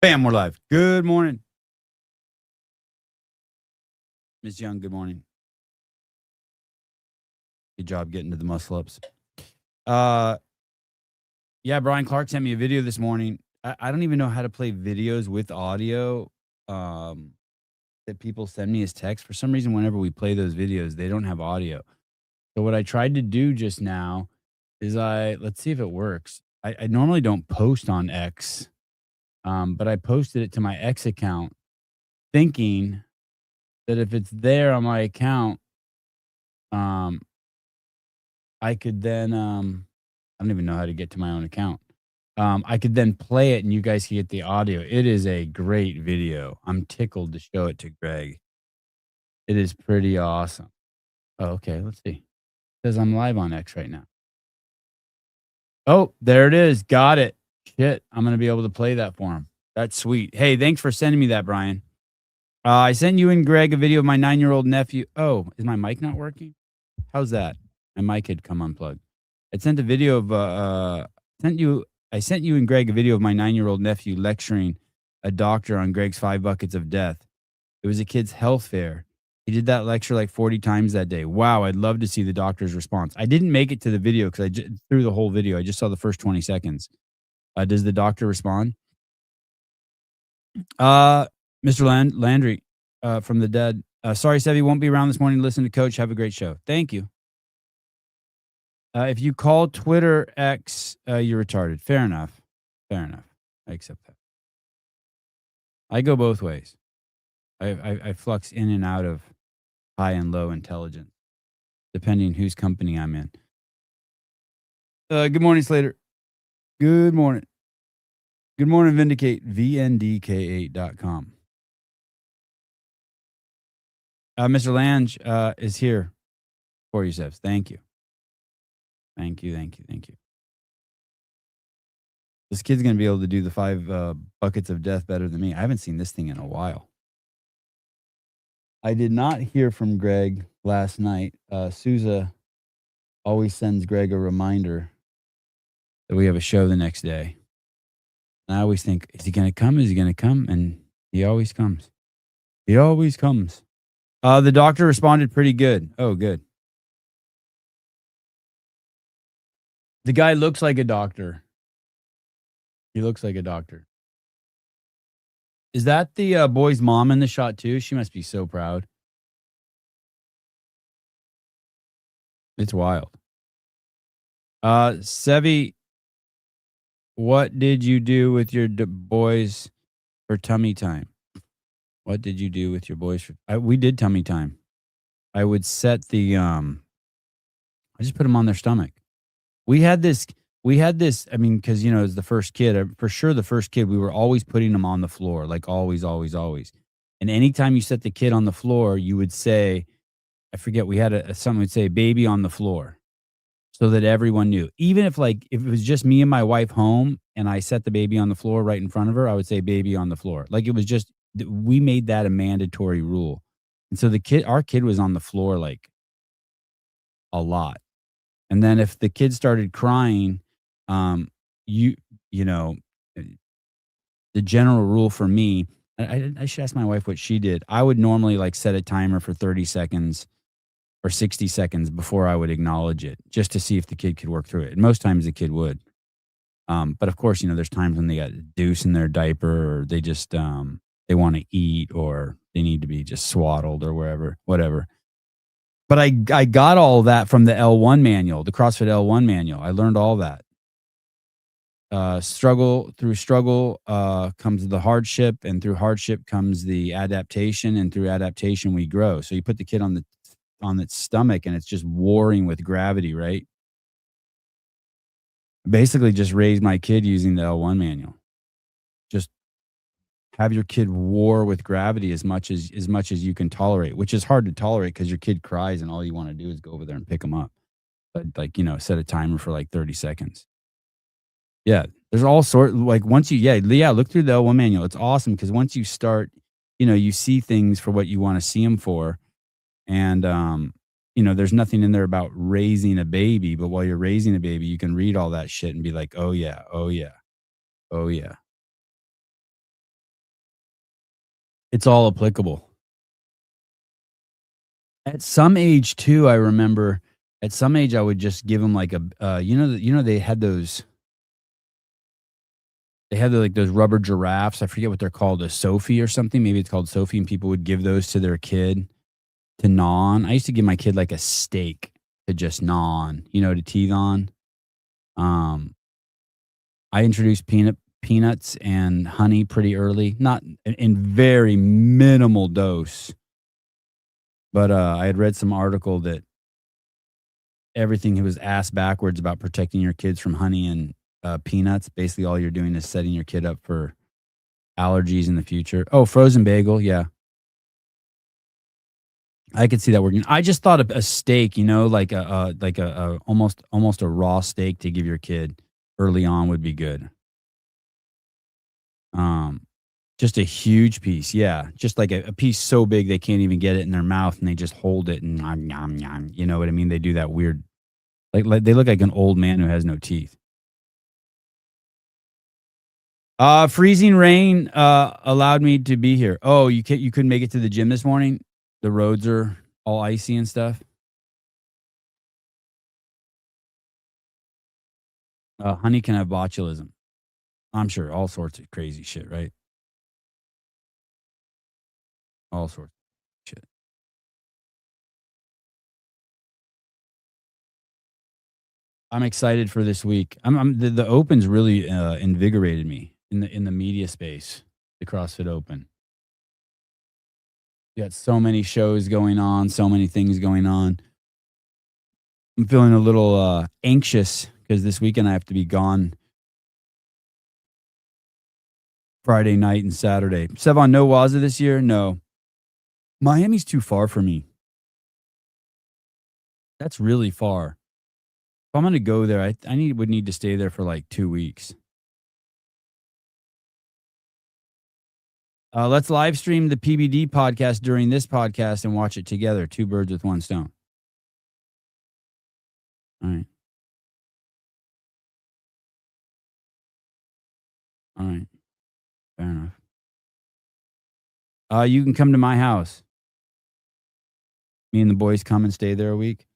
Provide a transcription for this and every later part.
Bam, we're live. Good morning. Miss Young, good morning. Good job getting to the muscle ups. Yeah, Brian Clark sent me a video this morning. I don't even know how to play videos with audio that people send me as text. For some reason, whenever we play those videos, they don't have audio. So what I tried to do just now is let's see if it works. I normally don't post on X, but I posted it to my X account thinking that if it's there on my account, um, I could then I don't even know how to get to my own account. I could then play it and you guys can get the audio. It is a great video. I'm tickled to show it to Greg. It is pretty awesome. Oh, okay, let's see. It says I'm live on X right now. Oh, there it is. Got it. Shit, I'm gonna be able to play that for him. That's sweet. Hey, thanks for sending me that, Brian. I sent you and Greg a video of my 9-year-old nephew. Oh, is my mic not working? How's that? My mic had come unplugged. I sent a video of I sent you and Greg a video of my 9-year-old nephew lecturing a doctor on Greg's 5 buckets of death. It was a kid's health fair. He did that lecture like 40 times that day. Wow, I'd love to see the doctor's response. I didn't make it to the video because through the whole video. I just saw the first 20 seconds. Does the doctor respond? Mr. Landry from the dead. Sorry, Sevy won't be around this morning to listen to Coach. Have a great show. Thank you. If you call Twitter X, you're retarded. Fair enough. Fair enough. I accept that. I go both ways. I flux in and out of high and low intelligence, depending whose company I'm in. Good morning, Slater. Good morning. Good morning, Vindicate. VNDK8.com. Mr. Lange is here for you, Sevs. Thank you. Thank you. This kid's going to be able to do the 5 buckets of death better than me. I haven't seen this thing in a while. I did not hear from Greg last night. Sousa always sends Greg a reminder that we have a show the next day. And I always think, is he going to come? Is he going to come? And he always comes. He always comes. The doctor responded pretty good. Oh, good. The guy looks like a doctor. He looks like a doctor. Is that the boy's mom in the shot too? She must be so proud. It's wild. Sevy, what did you do with your boys for tummy time? What did you do with your boys? We did tummy time. I would set the I just put them on their stomach. We had this, I mean, because, you know, as the first kid, for sure the first kid, we were always putting them on the floor, like always. And anytime you set the kid on the floor, you would say, I forget, we had something would say, baby on the floor, so that everyone knew. Even if it was just me and my wife home and I set the baby on the floor right in front of her, I would say baby on the floor. Like it was just, we made that a mandatory rule. And so our kid was on the floor like a lot. And then if the kid started crying, you know, the general rule for me, I should ask my wife what she did. I would normally like set a timer for 30 seconds or 60 seconds before I would acknowledge it, just to see if the kid could work through it. And most times the kid would. But of course, you know, there's times when they got deuce in their diaper, or they just, they want to eat, or they need to be just swaddled or whatever. But I got all that from the L1 manual, the CrossFit L1 manual. I learned all that. Struggle comes the hardship, and through hardship comes the adaptation, and through adaptation we grow. So you put the kid on its stomach and it's just warring with gravity, right? Basically just raised my kid using the L1 manual. Just have your kid war with gravity as much as you can tolerate, which is hard to tolerate because your kid cries and all you want to do is go over there and pick them up. But like, you know, set a timer for like 30 seconds. Yeah, there's all sorts, like once you, look through the L1 manual. It's awesome because once you start, you know, you see things for what you want to see them for. And, you know, there's nothing in there about raising a baby, but while you're raising a baby, you can read all that shit and be like, oh yeah. It's all applicable. At some age too, I remember at some age, I would just give them like they had like those rubber giraffes. I forget what they're called, a Sophie or something. Maybe it's called Sophie, and people would give those to their kid to gnaw on. I used to give my kid like a steak to just gnaw on, to teeth on. Um, I introduced peanuts and honey pretty early, not in very minimal dose, but I had read some article that everything was asked backwards about protecting your kids from honey and peanuts. Basically, all you're doing is setting your kid up for allergies in the future. Oh, frozen bagel, yeah, I could see that working. I just thought of a steak, like a almost a raw steak to give your kid early on would be good. Um, just a huge piece, yeah, just like a piece so big they can't even get it in their mouth, and they just hold it and nom, nom, nom, you know what I mean? They do that weird, like they look like an old man who has no teeth. Freezing rain allowed me to be here. Oh, you couldn't make it to the gym this morning? The roads are all icy and stuff. Honey can have botulism. I'm sure all sorts of crazy shit, right? All sorts of shit. I'm excited for this week. The Open's really invigorated me in the media space. The CrossFit Open. You got so many shows going on, so many things going on. I'm feeling a little anxious because this weekend I have to be gone Friday night and Saturday. Sevon, no Waza this year? No. Miami's too far for me. That's really far. If I'm gonna go there, I would need to stay there for like 2 weeks. Let's live stream the PBD podcast during this podcast and watch it together. Two birds with one stone. All right. All right. Fair enough. You can come to my house. Me and the boys come and stay there a week.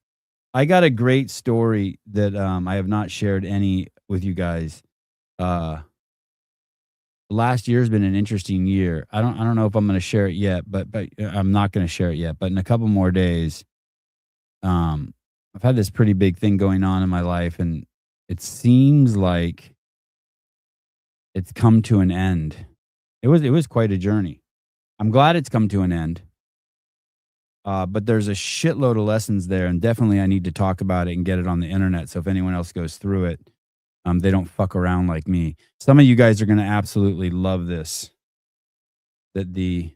I got a great story that I have not shared any with you guys. Uh, Last year's been an interesting year. I don't know if I'm going to share it yet, but I'm not going to share it yet. But in a couple more days, um, I've had this pretty big thing going on in my life, and it seems like it's come to an end. It was quite a journey. I'm glad it's come to an end. But there's a shitload of lessons there, and definitely I need to talk about it and get it on the internet. So if anyone else goes through it, they don't fuck around like me. Some of you guys are going to absolutely love this. That the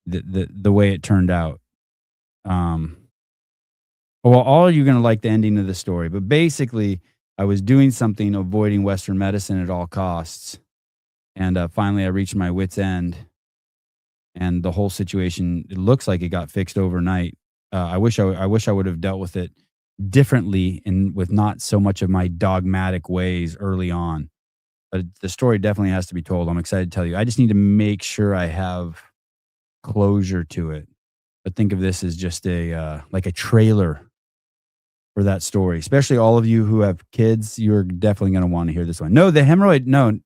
way it turned out. Um, well, all of you are going to like the ending of the story, but basically, I was doing something avoiding Western medicine at all costs, and finally, I reached my wits' end, and the whole situation, it looks like it got fixed overnight. I wish I would have dealt with it differently and with not so much of my dogmatic ways early on. But the story definitely has to be told. I'm excited to tell you. I just need to make sure I have closure to it. But think of this as just a like a trailer for that story. Especially all of you who have kids, you're definitely going to want to hear this one. No, the hemorrhoid. No,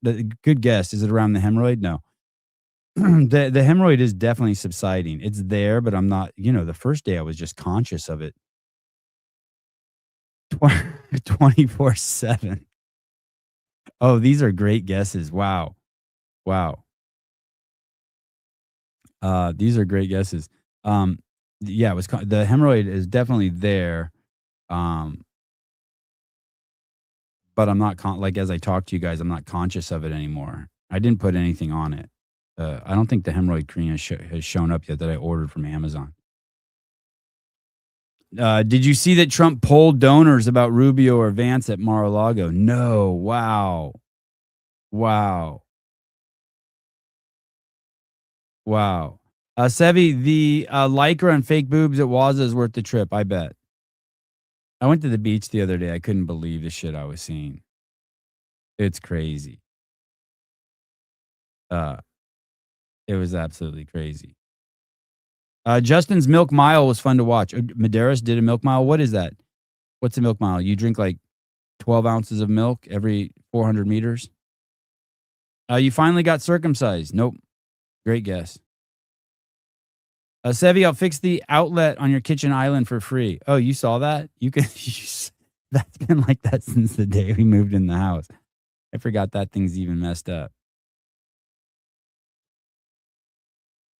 good guess. Is it around the hemorrhoid? No. The hemorrhoid is definitely subsiding. It's there, but I'm not. The first day I was just conscious of it 24/7. Oh, these are great guesses. Wow. Wow. These are great guesses. Um, yeah, the hemorrhoid is definitely there. Um, but I'm not like as I talk to you guys, I'm not conscious of it anymore. I didn't put anything on it. I don't think the hemorrhoid cream has shown up yet that I ordered from Amazon. Did you see that Trump polled donors about Rubio or Vance at Mar-a-Lago? No. Wow. Wow. Wow. Sevi, the lycra and fake boobs at Waza is worth the trip. I bet. I went to the beach the other day. I couldn't believe the shit I was seeing. It's crazy. Uh, It was absolutely crazy. Justin's Milk Mile was fun to watch. Medeiros did a Milk Mile. What is that? What's a Milk Mile? You drink like 12 ounces of milk every 400 meters? You finally got circumcised. Nope. Great guess. Sevi, I'll fix the outlet on your kitchen island for free. Oh, you saw that? You can. That's been like that since the day we moved in the house. I forgot that thing's even messed up.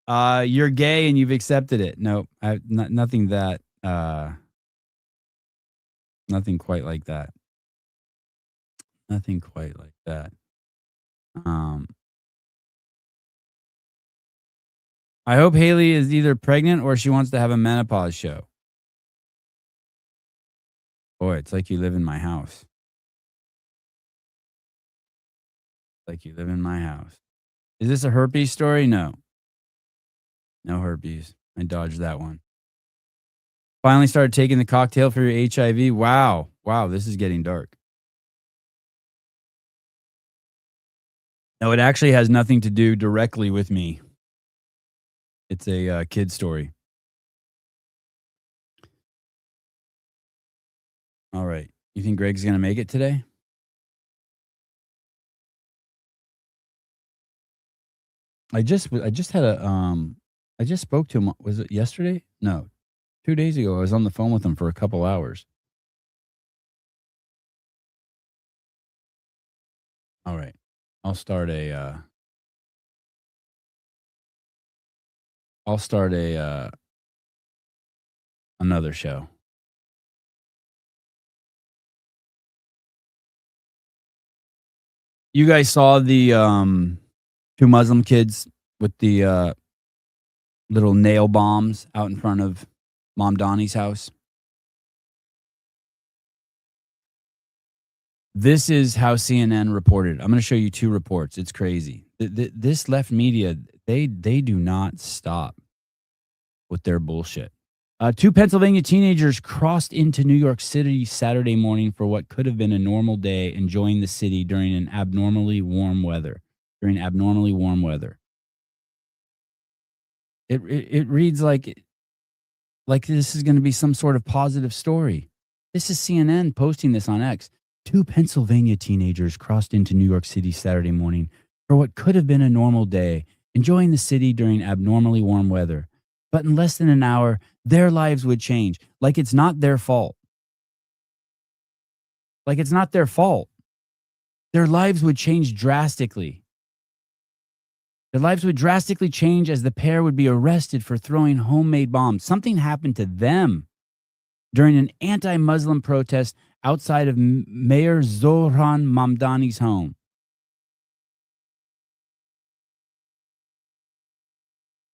You're gay and you've accepted it. Nope. Nothing that. Nothing quite like that. Nothing quite like that. Um, I hope Haley is either pregnant or she wants to have a menopause show. Boy, it's like you live in my house. Like you live in my house. Is this a herpes story? No. No herpes. I dodged that one. Finally started taking the cocktail for your HIV. Wow. Wow, this is getting dark. No, it actually has nothing to do directly with me. It's a kid story. All right. You think Greg's going to make it today? I just had I just spoke to him. Was it yesterday? No, 2 days ago. I was on the phone with him for a couple hours. All right. I'll start a another show. You guys saw the two Muslim kids with the little nail bombs out in front of Mom Donnie's house? This is how CNN reported. I'm going to show you two reports. It's crazy. This left media, they do not stop with their bullshit. Two Pennsylvania teenagers crossed into New York City Saturday morning for what could have been a normal day, enjoying the city during abnormally warm weather. It reads like this is going to be some sort of positive story. This is CNN posting this on X. Two Pennsylvania teenagers crossed into New York City Saturday morning for what could have been a normal day, enjoying the city during abnormally warm weather. But in less than an hour, their lives would change. Like it's not their fault. Like it's not their fault. Their lives would change drastically. Their lives would drastically change as the pair would be arrested for throwing homemade bombs. Something happened to them during an anti-Muslim protest outside of Mayor Zohran Mamdani's home.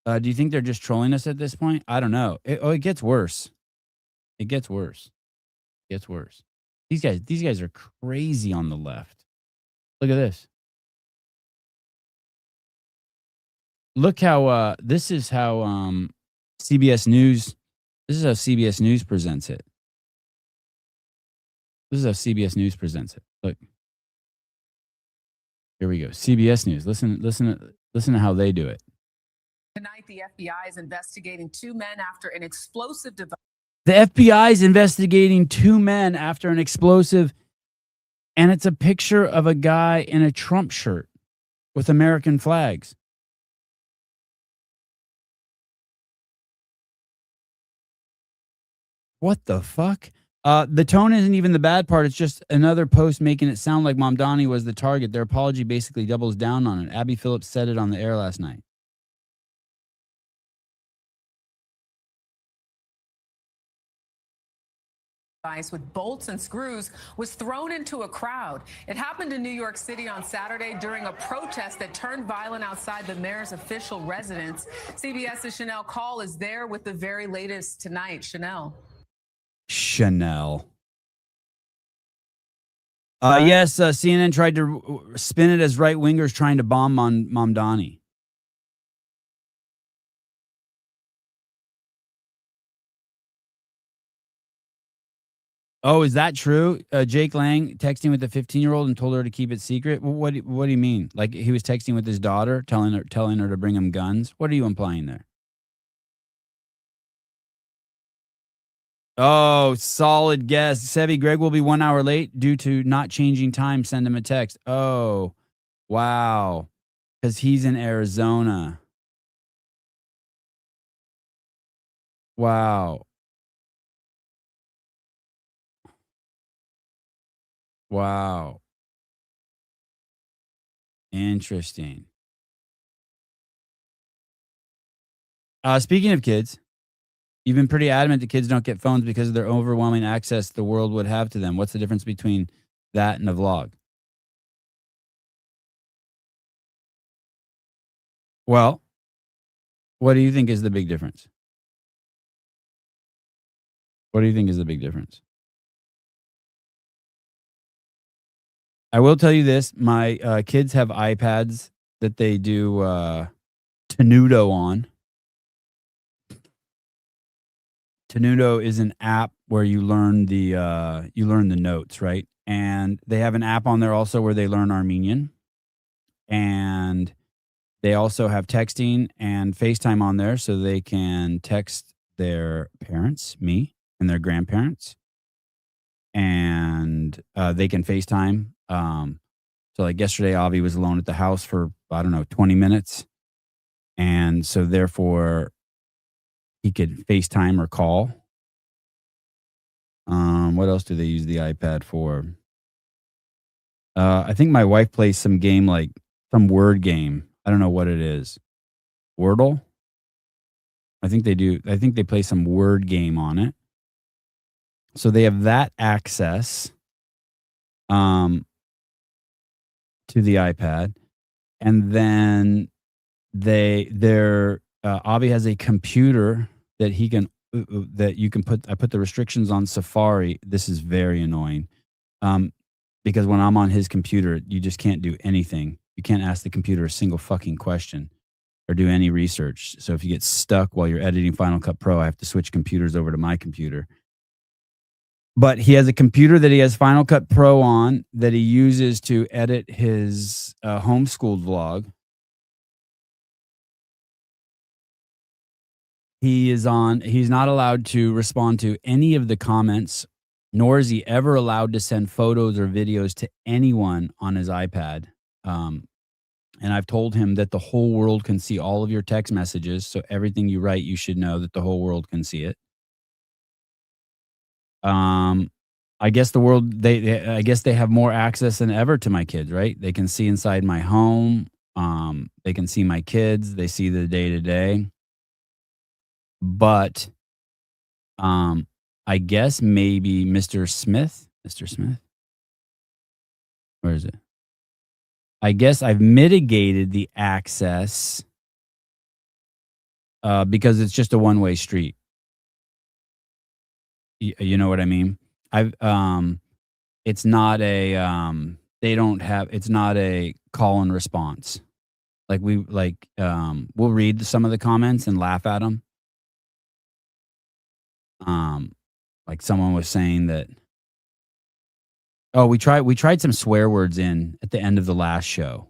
Do you think they're just trolling us at this point? I don't know. It gets worse. It gets worse. It gets worse. These guys are crazy on the left. Look at this. Look how this is how CBS News. This is how CBS News presents it. This is how CBS News presents it. Look. Here we go. CBS News. Listen to how they do it. Tonight, the FBI is investigating two men after an explosive device. The FBI is investigating two men after an explosive, and it's a picture of a guy in a Trump shirt with American flags. What the fuck? The tone isn't even the bad part. It's just another post making it sound like Mamdani was the target. Their apology basically doubles down on it. Abby Phillips said it on the air last night. With bolts and screws was thrown into a crowd. It happened in New York City on Saturday during a protest that turned violent outside the mayor's official residence. CBS's Chanel Call is there with the very latest tonight. Chanel. Yes, CNN tried to spin it as right wingers trying to bomb Mamdani. Oh, is that true? Jake Lang texting with a 15-year-old and told her to keep it secret? What do you mean? Like he was texting with his daughter, telling her to bring him guns? What are you implying there? Oh, solid guess. Sevi, Greg will be 1 hour late due to not changing time. Send him a text. Oh, wow. Because he's in Arizona. Wow. Wow. Interesting. Speaking of kids, you've been pretty adamant that kids don't get phones because of their overwhelming access the world would have to them. What's the difference between that and a vlog? Well, what do you think is the big difference? What do you think is the big difference? I will tell you this: my kids have iPads that they do Tenuto on. Tenuto is an app where you learn the notes, right? And they have an app on there also where they learn Armenian, and they also have texting and FaceTime on there so they can text their parents, me, and their grandparents, and they can FaceTime. So like yesterday, Avi was alone at the house for I don't know 20 minutes, and so therefore he could FaceTime or call. What else do they use the iPad for? I think my wife plays some game like some word game. I don't know what it is. Wordle? I think they do. I think they play some word game on it. So they have that access um, to the iPad, and then Avi has a computer that he can that you can put. I put the restrictions on Safari. This is very annoying. Um, because when I'm on his computer, you just can't do anything. You can't ask the computer a single fucking question or do any research. So if you get stuck while you're editing Final Cut Pro, I have to switch computers over to my computer. But he has a computer that he has Final Cut Pro on that he uses to edit his homeschooled vlog. He's not allowed to respond to any of the comments, nor is he ever allowed to send photos or videos to anyone on his iPad. Um, and I've told him that the whole world can see all of your text messages. So everything you write, you should know that the whole world can see it. Um, I guess the world I guess they have more access than ever to my kids, right? They can see inside my home. They can see my kids. They see the day to day. But I guess maybe Mr. Smith, where is it? I guess I've mitigated the access because it's just a one-way street. You know what I mean? I've it's not a they don't have it's not a call and response. Like we'll read some of the comments and laugh at them. Like someone was saying that we tried some swear words in at the end of the last show.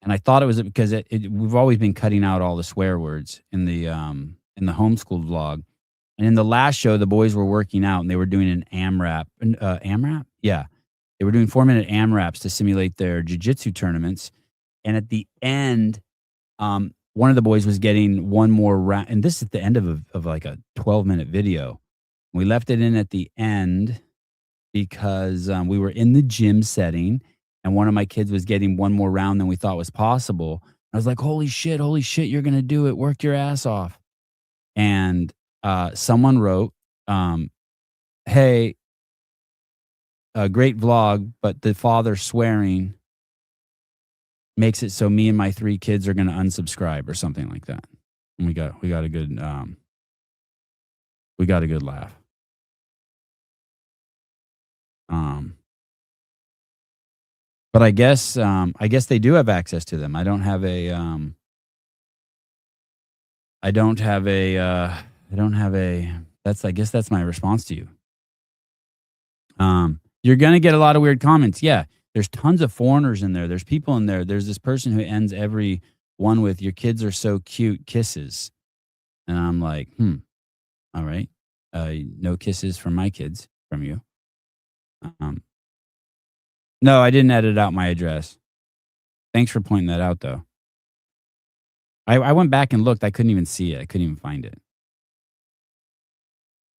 And I thought it was because we've always been cutting out all the swear words in the homeschool vlog. And in the last show, the boys were working out and they were doing an AMRAP. AMRAP? Yeah. They were doing 4-minute AMRAPs to simulate their jujitsu tournaments. And at the end, one of the boys was getting one more round. And this is at the end of like a 12-minute video. We left it in at the end because we were in the gym setting and one of my kids was getting one more round than we thought was possible. I was like, holy shit, you're going to do it. Work your ass off. And someone wrote, hey, a great vlog, but the father swearing makes it so me and my 3 kids are going to unsubscribe or something like that. And we got a good laugh. But I guess they do have access to them. I don't have a I guess that's my response to you. You're gonna get a lot of weird comments. Yeah, there's tons of foreigners in there. There's people in there. There's this person who ends every one with "Your kids are so cute, kisses," and I'm like, all right, no kisses from my kids from you. Um, no, I didn't edit out my address. Thanks for pointing that out, though. I went back and looked. I couldn't even see it. I couldn't even find it.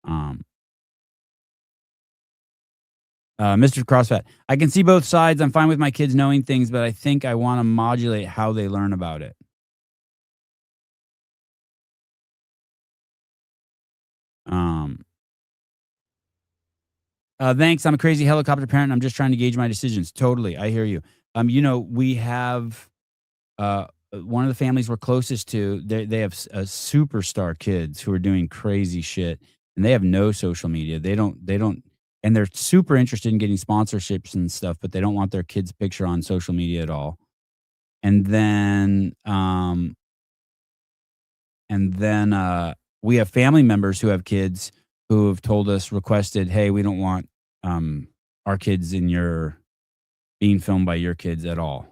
Um, Mr. CrossFit, I can see both sides. I'm fine with my kids knowing things, but I think I want to modulate how they learn about it. Um, Thanks. I'm a crazy helicopter parent. I'm just trying to gauge my decisions. Totally. I hear you. We have one of the families we're closest to, they have superstar kids who are doing crazy shit, and they have no social media. They don't, and they're super interested in getting sponsorships and stuff, but they don't want their kids' picture on social media at all. And then, we have family members who have kids who have told us, requested, "Hey, we don't want um, our kids in your being filmed by your kids at all."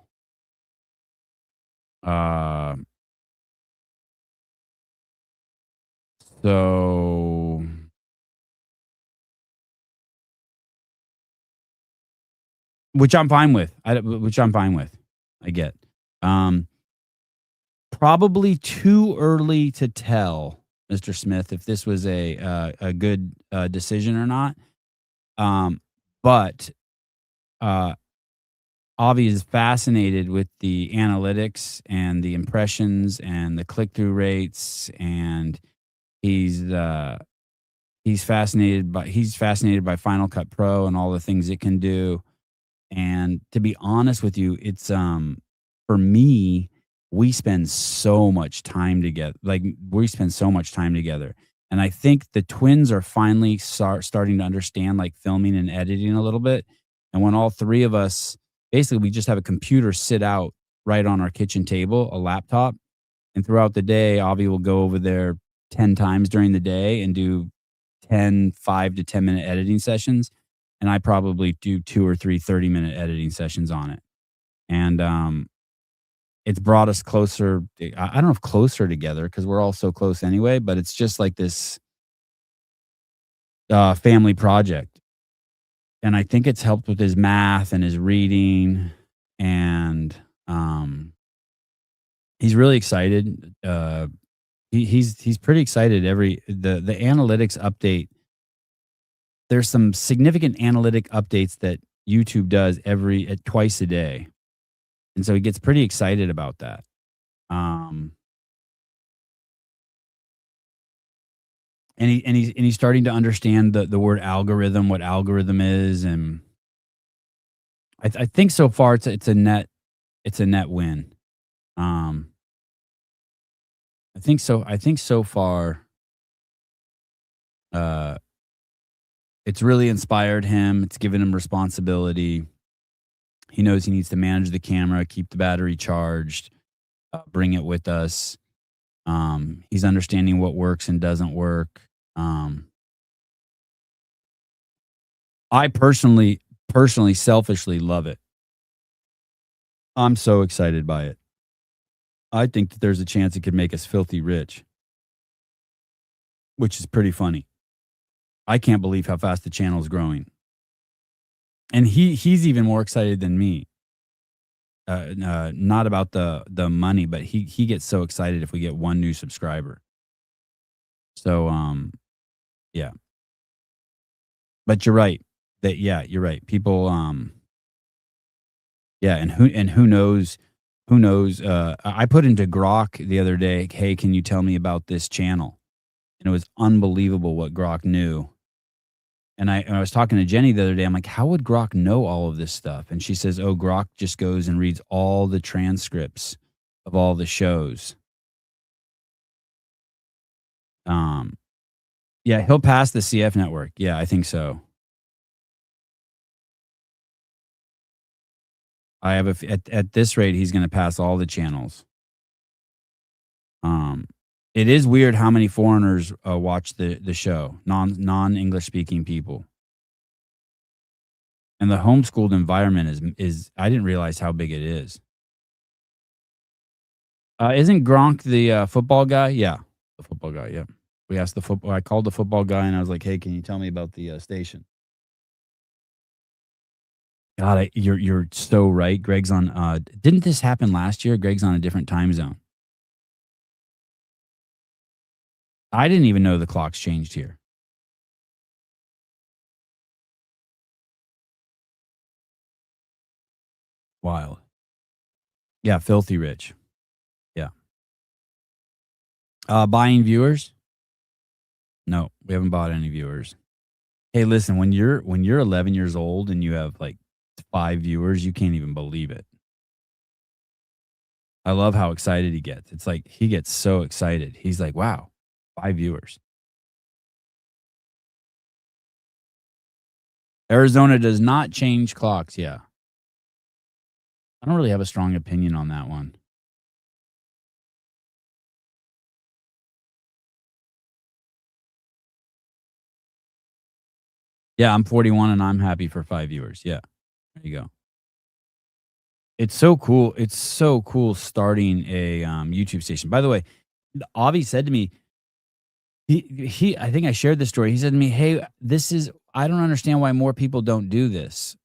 Uh, so which I'm fine with. Which I'm fine with. I get. Um, Probably too early to tell, Mr. Smith, if this was a good decision or not. Um, but uh, Avi is fascinated with the analytics and the impressions and the click through rates, and he's uh, he's fascinated by Final Cut Pro and all the things it can do. And to be honest with you, it's for me, we spend so much time together. Like we spend so much time together. And I think the twins are finally starting to understand like filming and editing a little bit. And when all three of us basically we just have a computer sit out right on our kitchen table, a laptop, and throughout the day, Avi will go over there 10 times during the day and do 5 to 10 minute editing sessions, and I probably do 2 or 3 30-minute editing sessions on it. And, it's brought us closer. I don't know if closer together because 'cause we're all so close anyway, but it's just like this, family project. And I think it's helped with his math and his reading, and, he's really excited. He's pretty excited the analytics update. There's some significant analytic updates that YouTube does twice a day, and so he gets pretty excited about that. Um, and he's starting to understand the word algorithm, what algorithm is, and I think so far it's a net win. Um, I think so far, uh, it's really inspired him. It's given him responsibility. He knows he needs to manage the camera, keep the battery charged, bring it with us. He's understanding what works and doesn't work. Um, I personally, selfishly love it. I'm so excited by it. I think that there's a chance it could make us filthy rich, which is pretty funny. I can't believe how fast the channel is growing, and he's even more excited than me. Not about the money, but he gets so excited if we get one new subscriber. So yeah, but you're right. You're right. People yeah, and who knows, I put into Grok the other day, "Hey, can you tell me about this channel?" And it was unbelievable what Grok knew. And I was talking to Jenny the other day, I'm like, "How would Grok know all of this stuff?" And she says, "Oh, Grok just goes and reads all the transcripts of all the shows." Um, yeah, he'll pass the CF network. Yeah, I think so. I have at this rate, he's gonna pass all the channels. Um, it is weird how many foreigners, watch the show, non-English speaking people. And the homeschooled environment is I didn't realize how big it is. Isn't Gronk the, football guy? Yeah, the football guy, yeah. We asked the football I called the football guy and I was like, "Hey, can you tell me about the, station?" God, you're so right. Greg's on, didn't this happen last year? Greg's on a different time zone. I didn't even know the clocks changed here. Wild. Yeah, filthy rich. Yeah. Buying viewers? No, we haven't bought any viewers. Hey, listen, when you're 11 years old and you have, like, 5 viewers, you can't even believe it. I love how excited he gets. It's like he gets so excited. He's like, "Wow, 5 viewers." Arizona does not change clocks, yeah. I don't really have a strong opinion on that one. Yeah, I'm 41 and I'm happy for 5 viewers. Yeah, there you go. It's so cool. It's so cool starting a, YouTube station. By the way, Avi said to me, he I think I shared this story. He said to me, "Hey, this is I don't understand why more people don't do this."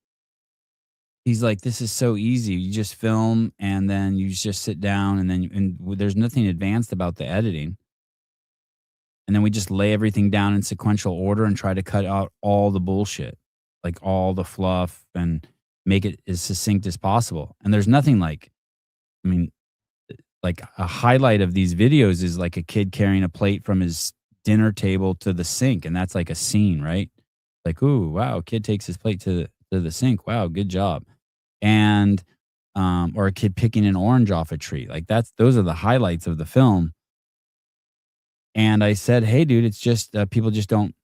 He's like, "This is so easy. You just film and then you just sit down there's nothing advanced about the editing. And then we just lay everything down in sequential order and try to cut out all the bullshit, like all the fluff and make it as succinct as possible." And there's nothing like I mean, like a highlight of these videos is like a kid carrying a plate from his dinner table to the sink, and that's like a scene, right? Like, "Ooh, wow, kid takes his plate to the sink. Wow, good job." And or a kid picking an orange off a tree. Like those are the highlights of the film. And I said, "Hey, dude, it's just people just don't.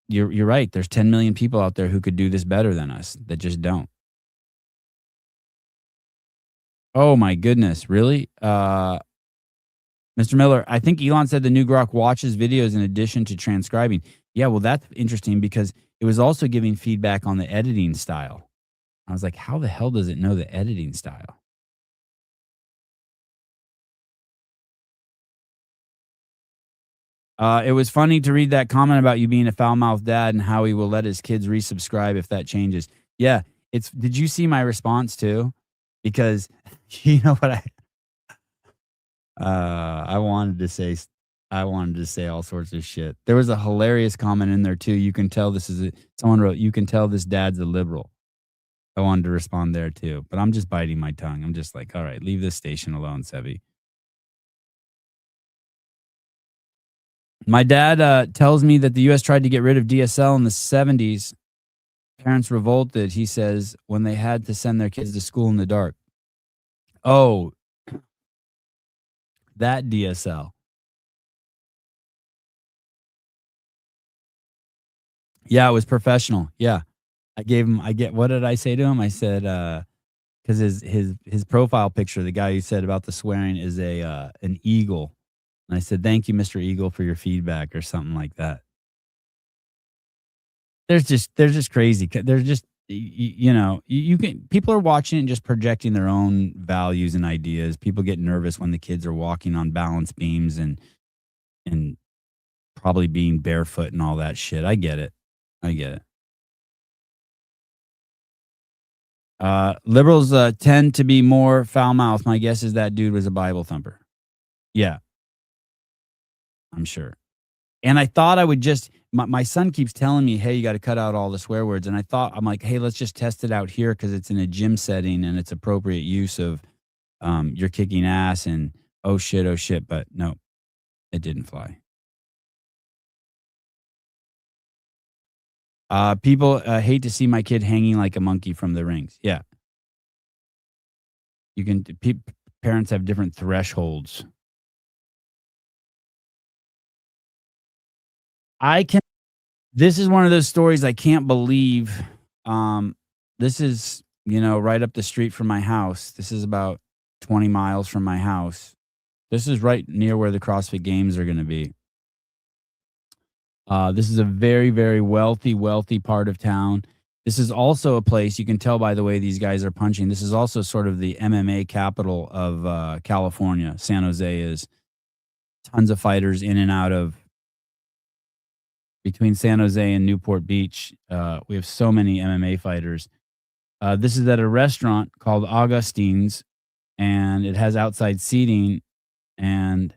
You're right. There's 10 million people out there who could do this better than us that just don't." Oh my goodness, really? Mr. Miller, I think Elon said the new Grok watches videos in addition to transcribing. Yeah, well, that's interesting because it was also giving feedback on the editing style. I was like, how the hell does it know the editing style? It was funny to read that comment about you being a foul mouthed dad and how he will let his kids resubscribe if that changes. Yeah, it's. Did you see my response too? Because you know what I wanted to say. I wanted to say all sorts of shit. There was a hilarious comment in there too. You can tell this is. Someone wrote, "You can tell this dad's a liberal." I wanted to respond there too, but I'm just biting my tongue. I'm just like, all right, leave this station alone, Sevi. My dad tells me that the U.S. tried to get rid of DSL in the 70s. Parents revolted, he says, when they had to send their kids to school in the dark. Oh, that DSL. Yeah, it was professional. Yeah. What did I say to him? I said, because his profile picture, the guy who said about the swearing is an eagle. And I said, "Thank you, Mr. Eagle, for your feedback," or something like that. They're just crazy. They're just you know, you can people are watching and just projecting their own values and ideas. People get nervous when the kids are walking on balance beams and probably being barefoot and all that shit. I get it. I get it. Liberals tend to be more foul mouthed. My guess is that dude was a Bible thumper. Yeah, I'm sure. And I thought I would just my son keeps telling me, "Hey, you gotta cut out all the swear words." And I'm like, "Hey, let's just test it out here because it's in a gym setting and it's appropriate use of, you're kicking ass and oh shit." But no, it didn't fly. People, hate to see my kid hanging like a monkey from the rings. Yeah, you can parents have different thresholds. I can This is one of those stories I can't believe. Um, this is, right up the street from my house. This is about 20 miles from my house. This is right near where the CrossFit Games are going to be. This is a very, very wealthy part of town. This is also a place you can tell by the way these guys are punching. This is also sort of the MMA capital of California. San Jose is tons of fighters in and out of between San Jose and Newport Beach. We have so many MMA fighters. This is at a restaurant called Augustine's, and it has outside seating. And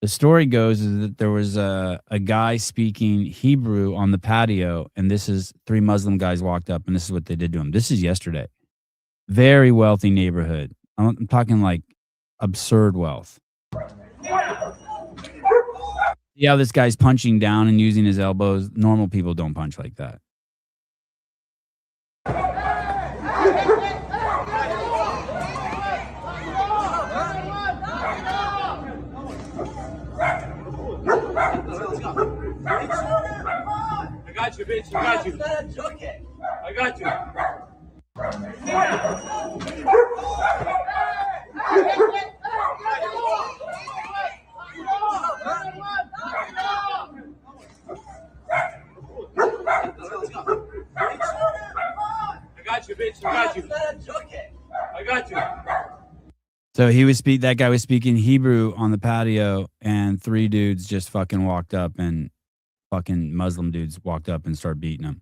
the story goes is that there was a guy speaking Hebrew on the patio, and this is 3 Muslim guys walked up, and this is what they did to him. This is yesterday. Very wealthy neighborhood. I'm talking like absurd wealth. Yeah, this guy's punching down and using his elbows. Normal people don't punch like that. I got you, bitch. I got you. I got you. I got you, bitch. I got you. I got you. So that guy was speaking Hebrew on the patio, and 3 dudes just fucking walked up, and fucking Muslim dudes walked up and started beating him.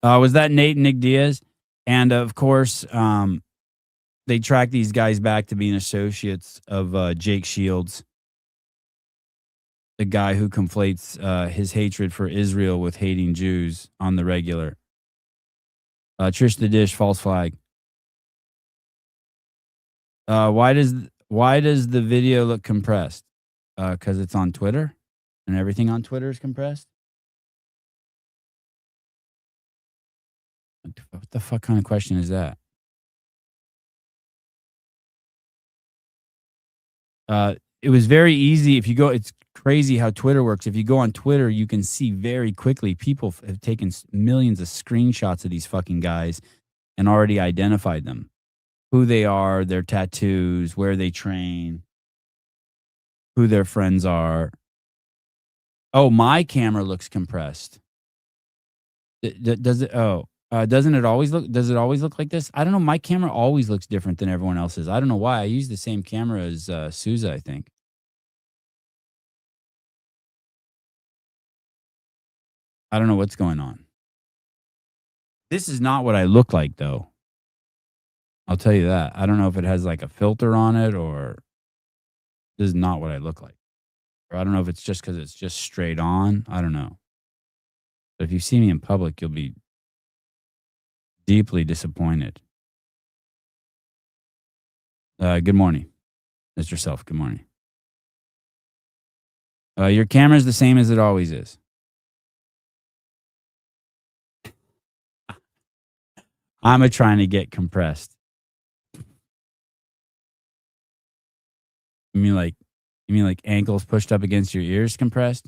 Was that Nate and Nick Diaz? And of course, they tracked these guys back to being associates of Jake Shields, the guy who conflates his hatred for Israel with hating Jews on the regular. Trish the Dish, false flag. Why does the video look compressed? Because it's on Twitter, and everything on Twitter is compressed. What the fuck kind of question is that? It was very easy. If you go, it's crazy how Twitter works. If you go on Twitter, you can see very quickly people have taken millions of screenshots of these fucking guys and already identified them. Who they are, their tattoos, where they train, who their friends are. Oh, my camera looks compressed. Does it? Doesn't it always look? Does it always look like this? I don't know. My camera always looks different than everyone else's. I don't know why. I use the same camera as Sousa, I think. I don't know what's going on. This is not what I look like, though. I'll tell you that. I don't know if it has like a filter on it, or this is not what I look like. Or I don't know if it's just because it's just straight on. I don't know. But if you see me in public, you'll be deeply disappointed. Good morning, Mr. Self. Good morning. Your camera's the same as it always is. I'm trying to get compressed. You mean like ankles pushed up against your ears compressed?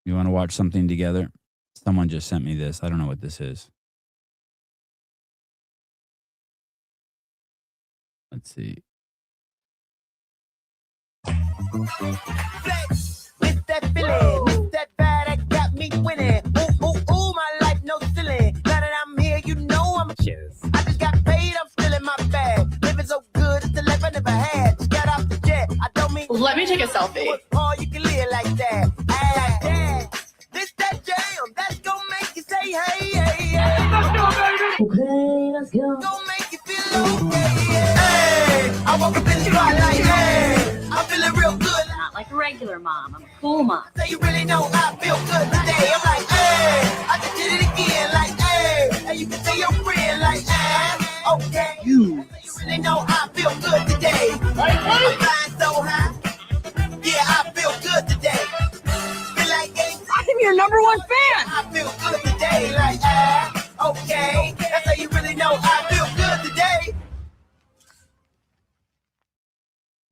You want to watch something together? Someone just sent me this. I don't know what this is. Let's see. With that feeling, with that vibe that got me winning. Ooh, ooh, ooh, my life no ceiling. Now that I'm here, you know I'm a cheers. I just got paid, I'm still in my bag. Living so good, it's the life I never had. Just got off the jet, I don't mean. Let me take a selfie. Paul, you can live like that. Like that. This that jam, that's gonna make you say hey, hey, hey. Let's go, baby. Okay, let's go. Gonna make you feel okay. Hey, I woke up in the spotlight. Hey, I'm feeling real good. Not like a regular mom. I'm a cool mom. So you really know I feel good today. I'm like, hey, I just did it again. Like, hey, and you can say your friend. Like, okay. You really know I feel good today. I'm flying so high. Yeah, I feel good today. Feel like I'm your number one fan. I feel good today. Like, okay. That's how you really know I feel good today.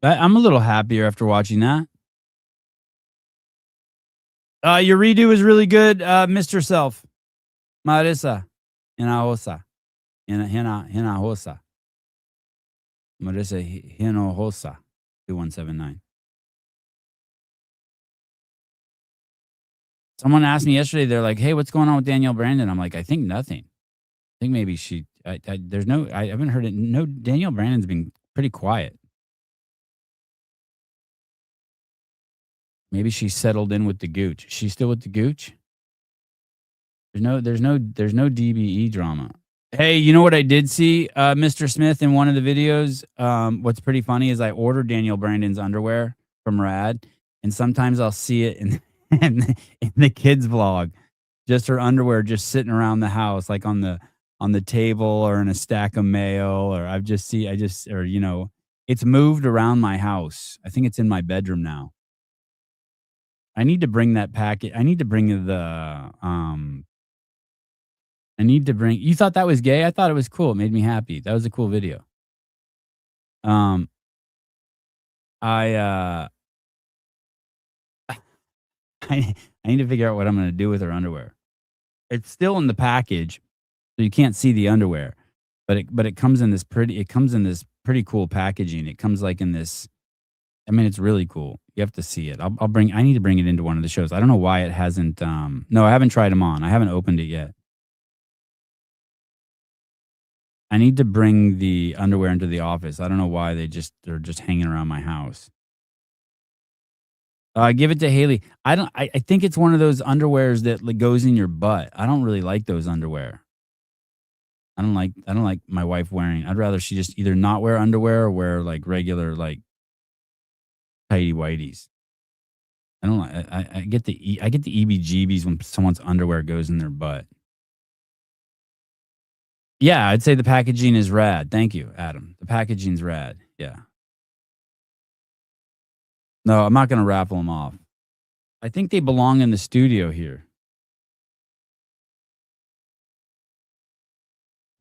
I'm a little happier after watching that. Your redo is really good, Mr. Self. Marisa. Hinahosa. Marissa Hinojosa, 2179. Someone asked me yesterday, they're like, "Hey, what's going on with Danielle Brandon?" I'm like, "I think nothing. I think maybe there's no, I haven't heard it. No, Danielle Brandon's been pretty quiet. Maybe she settled in with the gooch. She's still with the gooch? There's no DBE drama. Hey, you know what I did see, Mr. Smith, in one of the videos? What's pretty funny is I ordered Danielle Brandon's underwear from Rad, and sometimes I'll see it in in the kids vlog, just her underwear just sitting around the house, like on the table or in a stack of mail, or it's moved around my house. I think it's in my bedroom now. I need to bring that packet. I need to bring you thought that was gay? I thought it was cool. It made me happy. That was a cool video. Um, I, I need to figure out what I'm gonna do with her underwear. It's still in the package, so you can't see the underwear, but it comes in this pretty cool packaging. It comes like in this. I mean, it's really cool. You have to see it. I need to bring it into one of the shows. I don't know why it hasn't. No, I haven't tried them on. I haven't opened it yet. I need to bring the underwear into the office. I don't know why they're just hanging around my house. Give it to Haley. I think it's one of those underwears that like goes in your butt. I don't really like those underwear. I don't like my wife wearing. I'd rather she just either not wear underwear or wear like regular like tighty whities. I don't like. I get the EBGBs when someone's underwear goes in their butt. Yeah, I'd say the packaging is rad. Thank you, Adam. The packaging's rad. Yeah. No, I'm not going to raffle them off. I think they belong in the studio here.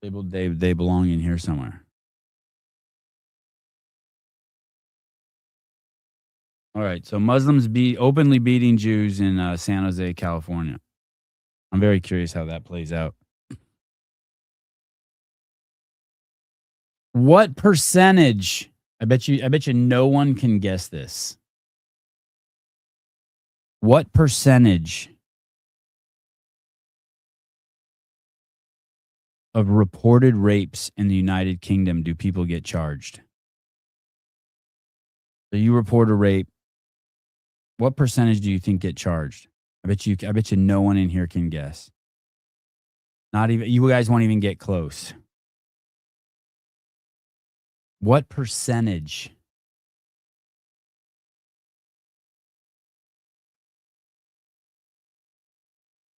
They belong in here somewhere. All right. So Muslims openly beating Jews in San Jose, California. I'm very curious how that plays out. What percentage? I bet you no one can guess this. What percentage of reported rapes in the United Kingdom do people get charged? So you report a rape. What percentage do you think get charged? I bet you no one in here can guess. Not even you guys won't even get close. What percentage?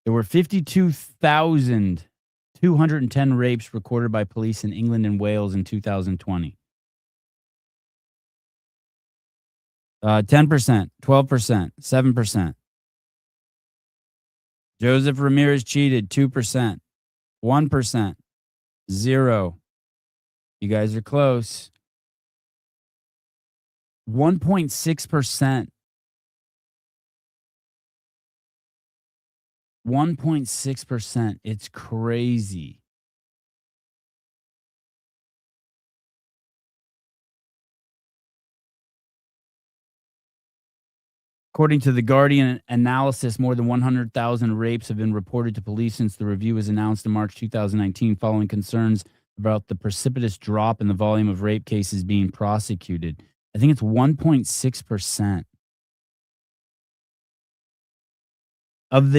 There were 52,210 rapes recorded by police in England and Wales in 2020. 10%, 12%, 7%. Joseph Ramirez cheated, 2%, 1%, 0. You guys are close. 1.6%. 1.6%. It's crazy. According to the Guardian analysis, more than 100,000 rapes have been reported to police since the review was announced in March 2019, following concerns about the precipitous drop in the volume of rape cases being prosecuted. I think it's 1.6%. Of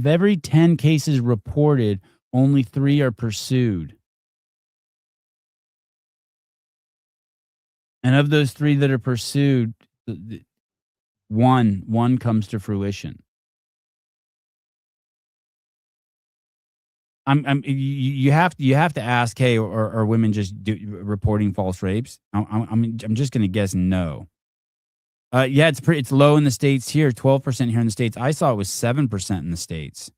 every 10 cases reported, only 3 are pursued. And of those 3 that are pursued, one comes to fruition. You have to ask, hey, are women just reporting false rapes? I'm just going to guess no. Yeah, it's low in the States here, 12% here in the States. I saw it was 7% in the States.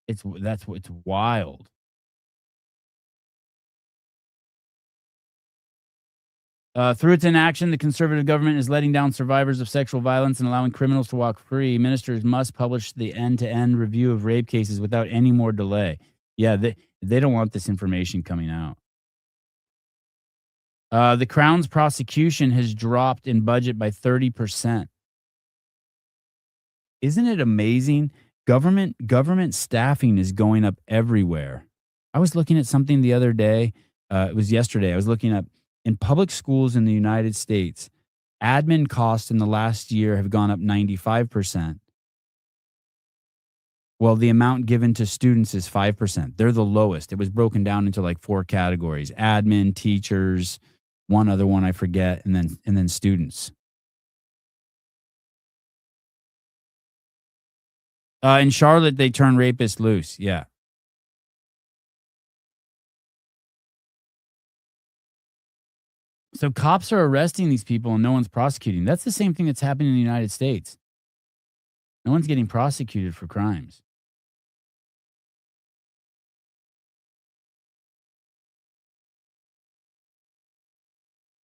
It's wild. Through its inaction, the conservative government is letting down survivors of sexual violence and allowing criminals to walk free. Ministers must publish the end-to-end review of rape cases without any more delay. Yeah, they don't want this information coming out. The Crown's prosecution has dropped in budget by 30%. Isn't it amazing? Government staffing is going up everywhere. I was looking at something the other day. It was yesterday. I was looking up in public schools in the United States, admin costs in the last year have gone up 95%. Well, the amount given to students is 5%. They're the lowest. It was broken down into like 4 categories: admin, teachers, one other one I forget, and then students. In Charlotte, they turn rapists loose. Yeah. So cops are arresting these people and no one's prosecuting. That's the same thing that's happening in the United States. No one's getting prosecuted for crimes.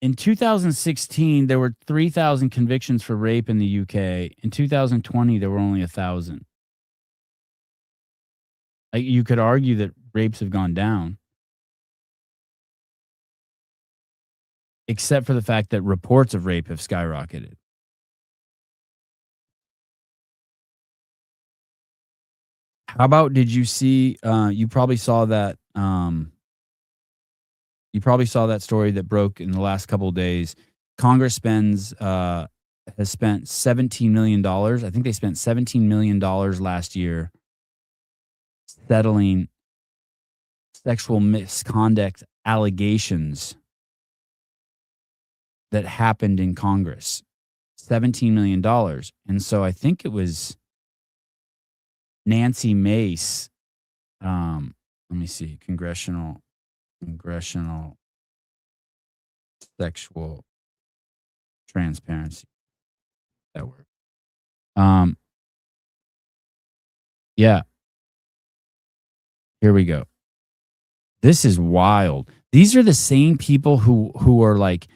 In 2016, there were 3,000 convictions for rape in the UK. In 2020, there were only 1,000. You could argue that rapes have gone down, except for the fact that reports of rape have skyrocketed. How about, did you see, you probably saw that, story that broke in the last couple of days. Congress has spent $17 million. I think they spent $17 million last year settling sexual misconduct allegations that happened in Congress. $17 million. And so I think it was Nancy Mace. Let me see. Congressional sexual transparency. That word. Yeah. Here we go. This is wild. These are the same people who are like,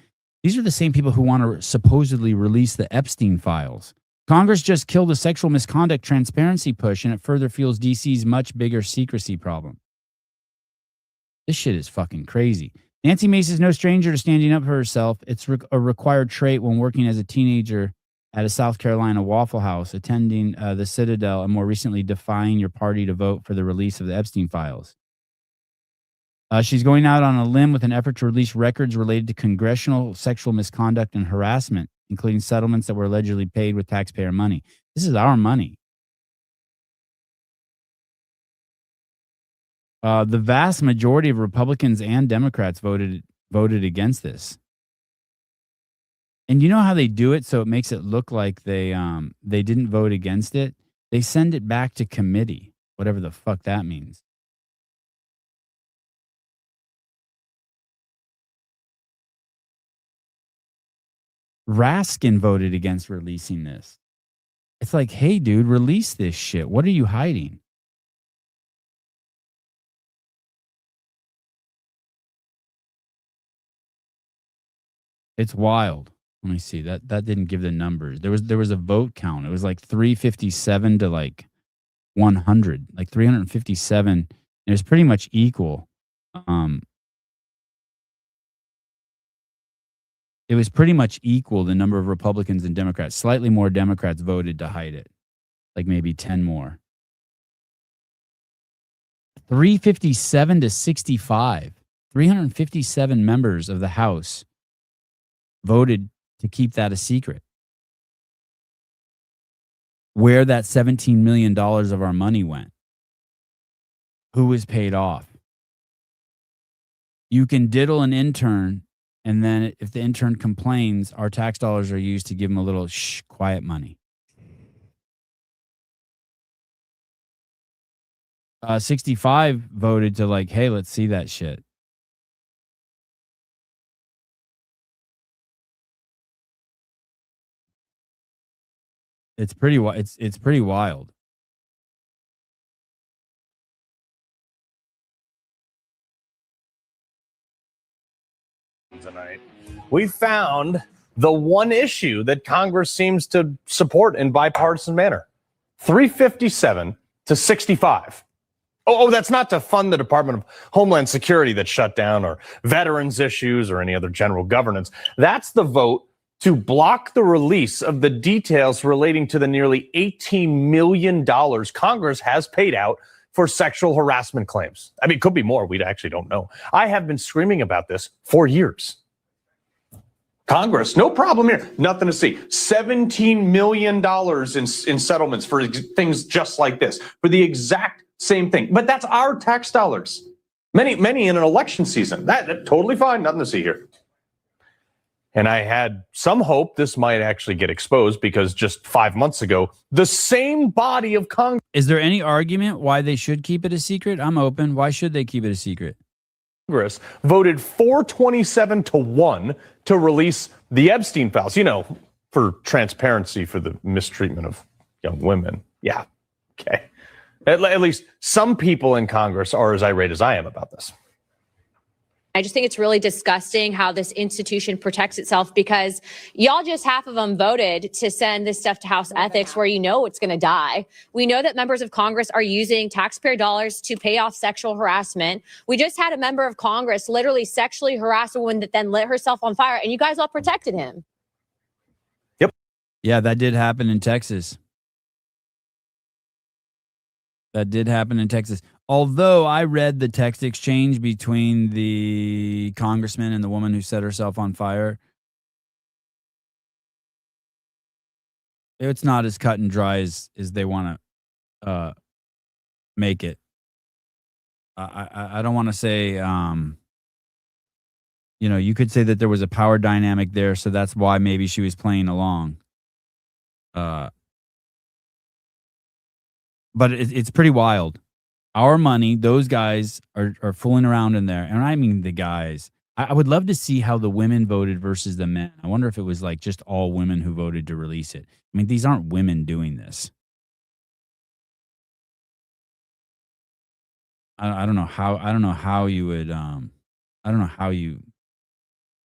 these are the same people who want to supposedly release the Epstein files. Congress just killed a sexual misconduct transparency push, and it further fuels DC's much bigger secrecy problem. This shit is fucking crazy. Nancy Mace is no stranger to standing up for herself. It's a required trait when working as a teenager at a South Carolina Waffle House, attending the Citadel, and more recently defying your party to vote for the release of the Epstein files. She's going out on a limb with an effort to release records related to congressional sexual misconduct and harassment, including settlements that were allegedly paid with taxpayer money. This is our money. The vast majority of Republicans and Democrats voted against this. And you know how they do it so it makes it look like they didn't vote against it? They send it back to committee, whatever the fuck that means. Raskin voted against releasing this. It's like, hey, dude, release this shit. What are you hiding? It's wild. Let me see. That didn't give the numbers. There was a vote count. It was like 357 to like 100, like 357. It was pretty much equal. It was pretty much equal, the number of Republicans and Democrats. Slightly more Democrats voted to hide it, like maybe 10 more. 357 to 65. 357 members of the House voted to keep that a secret. Where that $17 million of our money went. Who was paid off. You can diddle an intern, and then if the intern complains, our tax dollars are used to give them a little quiet money. 65 voted to like, hey, let's see that shit. It's pretty wild. tonight. We found the one issue that Congress seems to support in bipartisan manner. 357 to 65. Oh, that's not to fund the Department of Homeland Security that shut down, or veterans issues, or any other general governance. That's the vote to block the release of the details relating to the nearly $18 million Congress has paid out for sexual harassment claims. I mean, it could be more. We actually don't know. I have been screaming about this for years. Congress, no problem here. Nothing to see. $17 million in settlements for things just like this, for the exact same thing. But that's our tax dollars. Many in an election season. That's totally fine. Nothing to see here. And I had some hope this might actually get exposed, because just 5 months ago, the same body of Congress. Is there any argument why they should keep it a secret? I'm open. Why should they keep it a secret? Congress voted 427 to 1 to release the Epstein files, for transparency, for the mistreatment of young women. Yeah. Okay. At least some people in Congress are as irate as I am about this. I just think it's really disgusting how this institution protects itself, because y'all, just half of them voted to send this stuff to House Ethics, where it's going to die. We know that members of Congress are using taxpayer dollars to pay off sexual harassment. We just had a member of Congress literally sexually harass a woman that then lit herself on fire, and you guys all protected him. Yep. Yeah, that did happen in Texas. That did happen in Texas. Although I read the text exchange between the congressman and the woman who set herself on fire, it's not as cut and dry as they want to make it. I don't want to say, you could say that there was a power dynamic there, so that's why maybe she was playing along. But it's pretty wild. Our money, those guys are fooling around in there. And I mean the guys. I would love to see how the women voted versus the men. I wonder if it was like just all women who voted to release it. I mean, these aren't women doing this. I don't know how you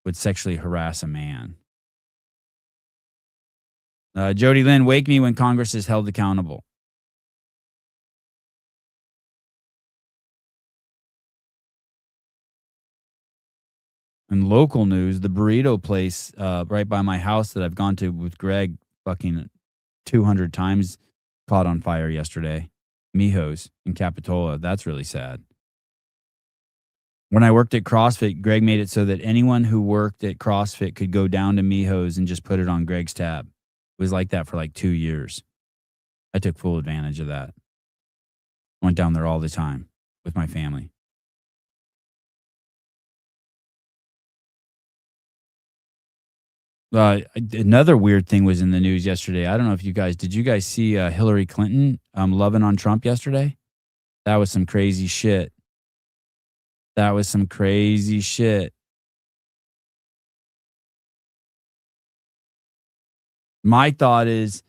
would sexually harass a man. Jody Lynn, wake me when Congress is held accountable. In local news, the burrito place right by my house that I've gone to with Greg fucking 200 times caught on fire yesterday. Mijo's in Capitola. That's really sad. When I worked at CrossFit, Greg made it so that anyone who worked at CrossFit could go down to Mijo's and just put it on Greg's tab. It was like that for like 2 years. I took full advantage of that. Went down there all the time with my family. Another weird thing was in the news yesterday. I don't know if did you guys see Hillary Clinton loving on Trump yesterday? That was some crazy shit. My thought is,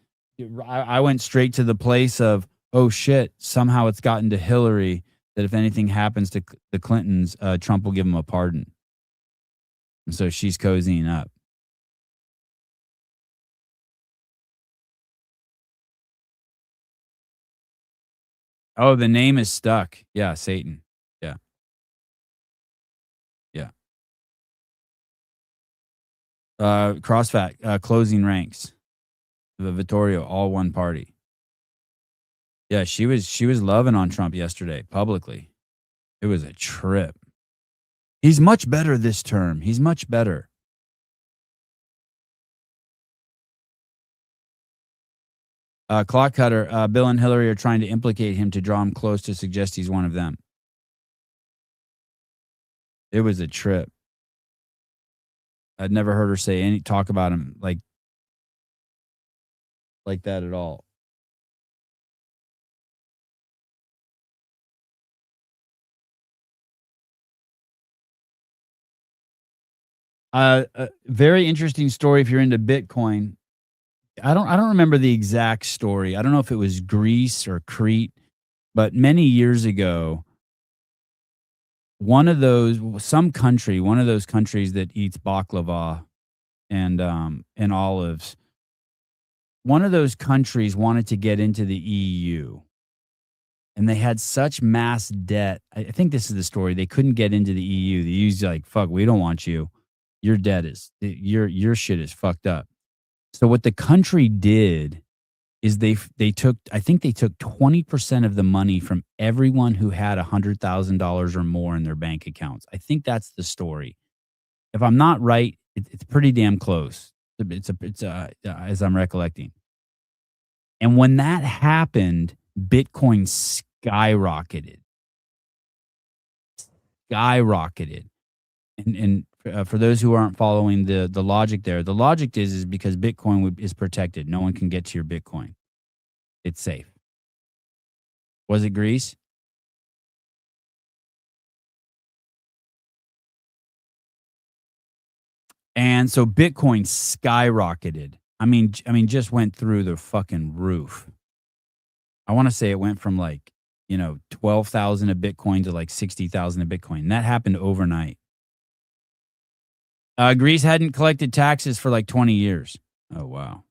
I went straight to the place of, oh shit, somehow it's gotten to Hillary that if anything happens to the Clintons, Trump will give them a pardon. And so she's cozying up. Oh, the name is stuck. Yeah, Satan. Yeah. CrossFit, closing ranks. The Vittorio, all one party. Yeah, she was loving on Trump yesterday, publicly. It was a trip. He's much better this term. He's much better. Clock Cutter, Bill and Hillary are trying to implicate him to draw him close to suggest he's one of them. It was a trip. I'd never heard her talk about him like that at all. A very interesting story if you're into Bitcoin. I don't remember the exact story. I don't know if it was Greece or Crete, but many years ago, one of those countries that eats baklava and olives, one of those countries wanted to get into the EU, and they had such mass debt. I think this is the story. They couldn't get into the EU. The EU's like, fuck, we don't want you. Your debt is your shit is fucked up. So what the country did is they took, I think they took 20% of the money from everyone who had $100,000 or more in their bank accounts. I think that's the story. If I'm not right, it's pretty damn close. It's as I'm recollecting. And when that happened, Bitcoin skyrocketed. And for those who aren't following the logic there, the logic is because Bitcoin is protected. No one can get to your Bitcoin. It's safe. Was it Greece? And so Bitcoin skyrocketed. I mean, just went through the fucking roof. I want to say it went from 12,000 a Bitcoin to 60,000 a Bitcoin. And that happened overnight. Greece hadn't collected taxes for 20 years. Oh, wow.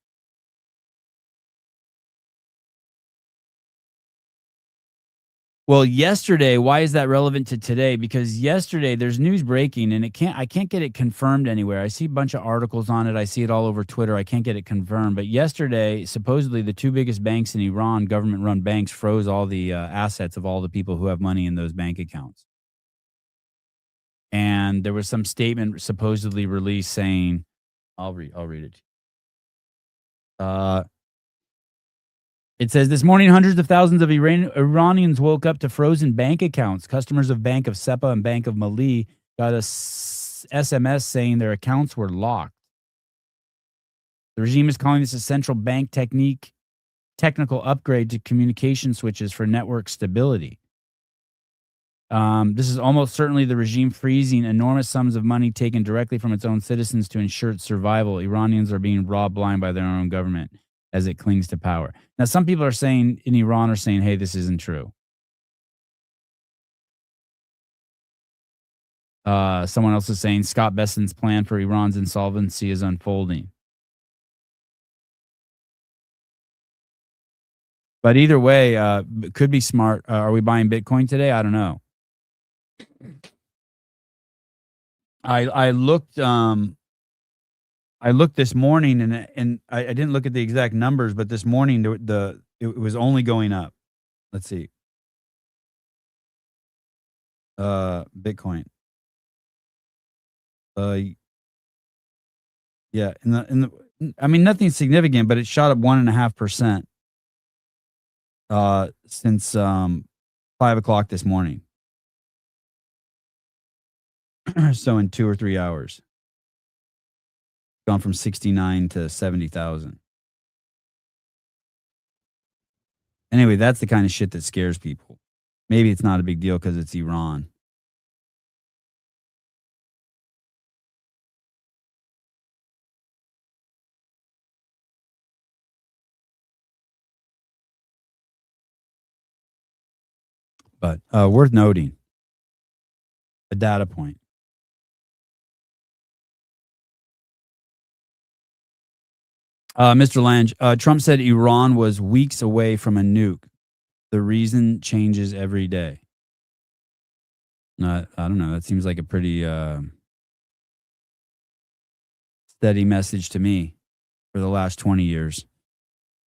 Well, yesterday, why is that relevant to today? Because yesterday there's news breaking and I can't get it confirmed anywhere. I see a bunch of articles on it. I see it all over Twitter. I can't get it confirmed. But yesterday, supposedly the two biggest banks in Iran, government-run banks, froze all the assets of all the people who have money in those bank accounts. And there was some statement supposedly released saying, I'll read it. It says, this morning, hundreds of thousands of Iranians woke up to frozen bank accounts. Customers of Bank of Seppa and Bank of Mali got a SMS saying their accounts were locked. The regime is calling this a central bank technical upgrade to communication switches for network stability. This is almost certainly the regime freezing enormous sums of money taken directly from its own citizens to ensure its survival. Iranians are being robbed blind by their own government as it clings to power. Now, some people are saying in Iran hey, this isn't true. Someone else is saying Scott Besson's plan for Iran's insolvency is unfolding. But either way, it could be smart. Are we buying Bitcoin today? I don't know. I looked this morning and I didn't look at the exact numbers, but this morning it was only going up. Let's see. Bitcoin. Yeah, I mean nothing significant, but it shot up 1.5% since 5 o'clock this morning. So in 2 or 3 hours. Gone from 69 to 70,000. Anyway, that's the kind of shit that scares people. Maybe it's not a big deal because it's Iran. But worth noting. A data point. Mr. Lange, Trump said Iran was weeks away from a nuke. The reason changes every day. I don't know. That seems like a pretty steady message to me for the last 20 years.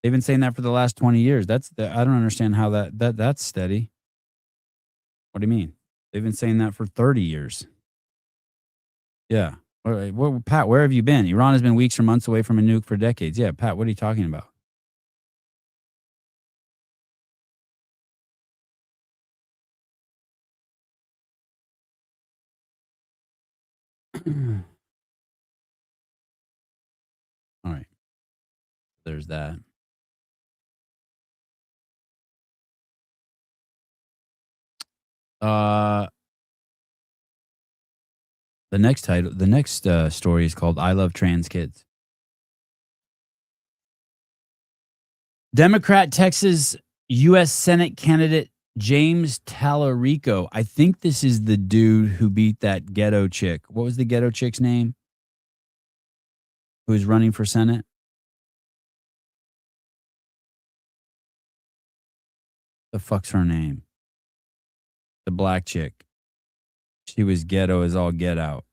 They've been saying that for the last 20 years. I don't understand how that's steady. What do you mean? They've been saying that for 30 years. Yeah. Well, Pat, where have you been? Iran has been weeks or months away from a nuke for decades. Yeah, Pat, what are you talking about? All right. There's that. The next story is called I Love Trans Kids. Democrat Texas U.S. Senate candidate James Tallarico. I think this is the dude who beat that ghetto chick. What was the ghetto chick's name? Who was running for Senate? The fuck's her name? The black chick. She was ghetto as all get out.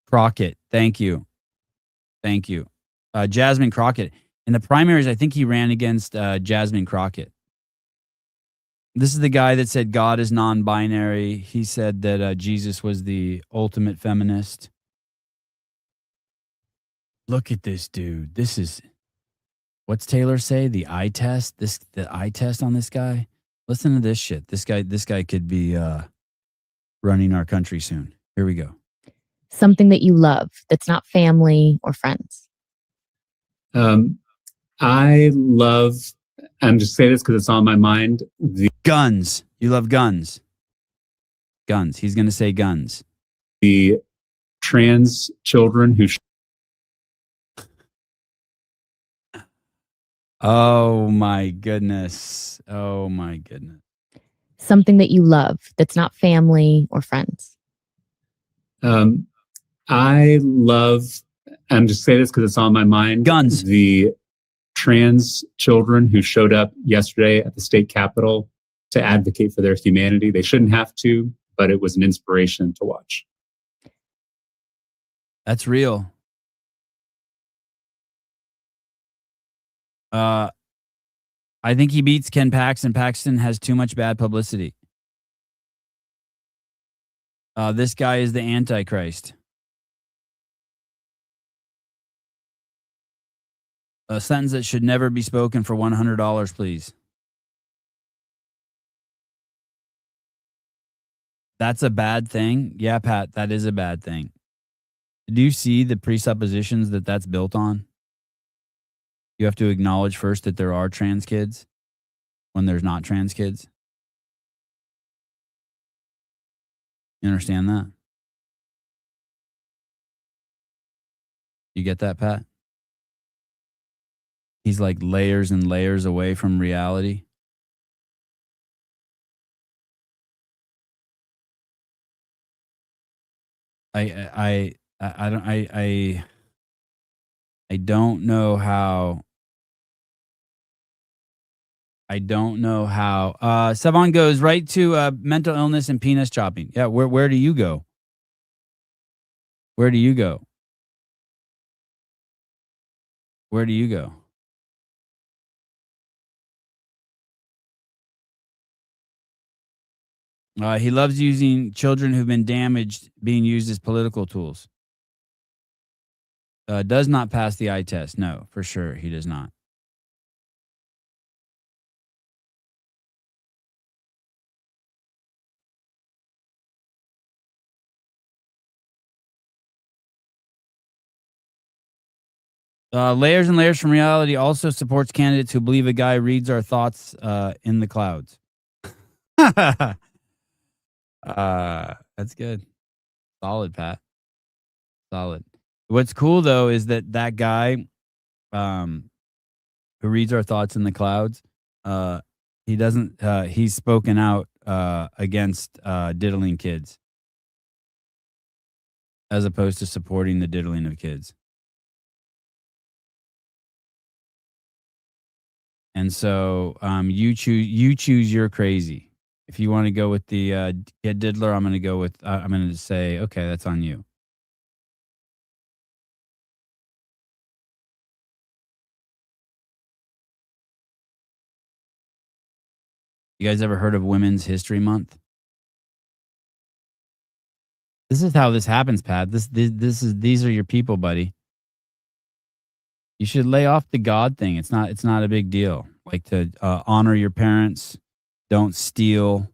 Crockett. Thank you. Thank you. Jasmine Crockett. In the primaries, I think he ran against Jasmine Crockett. This is the guy that said God is non-binary. He said that Jesus was the ultimate feminist. Look at this dude. This is, what's Taylor say? The eye test? The eye test on this guy? Listen to this shit. This guy could be running our country soon. Here we go. Something that you love that's not family or friends. I love, I'm just saying this because it's on my mind, the Guns. You love guns. Guns. He's going to say guns. the trans children who Oh my goodness. Oh my goodness. Something that you love that's not family or friends. I love, I'm just saying this because it's on my mind. Guns. The trans children who showed up yesterday at the state capitol to advocate for their humanity. They shouldn't have to, but it was an inspiration to watch. That's real. I think he beats Ken Paxton. Paxton has too much bad publicity. This guy is the Antichrist. A sentence that should never be spoken for $100, please. That's a bad thing? Yeah, Pat, that is a bad thing. Do you see the presuppositions that that's built on? You have to acknowledge first that there are trans kids when there's not trans kids. You understand that? You get that, Pat? He's like layers and layers away from reality. I don't know how. I don't know how. Savon goes right to mental illness and penis chopping. Yeah, where do you go? Where do you go? Where do you go? He loves using children who've been damaged being used as political tools. Does not pass the eye test. No, for sure, he does not. Layers and layers from reality also supports candidates who believe a guy reads our thoughts in the clouds. That's good. Solid, Pat. Solid. What's cool though is that guy who reads our thoughts in the clouds, he doesn't he's spoken out against diddling kids as opposed to supporting the diddling of kids. And so you choose your crazy. If you want to go with the kid diddler, I'm going to say, okay, that's on you. You guys ever heard of Women's History Month? This is how this happens, Pat. These are your people, buddy. You should lay off the God thing. It's not a big deal. Like to honor your parents, don't steal,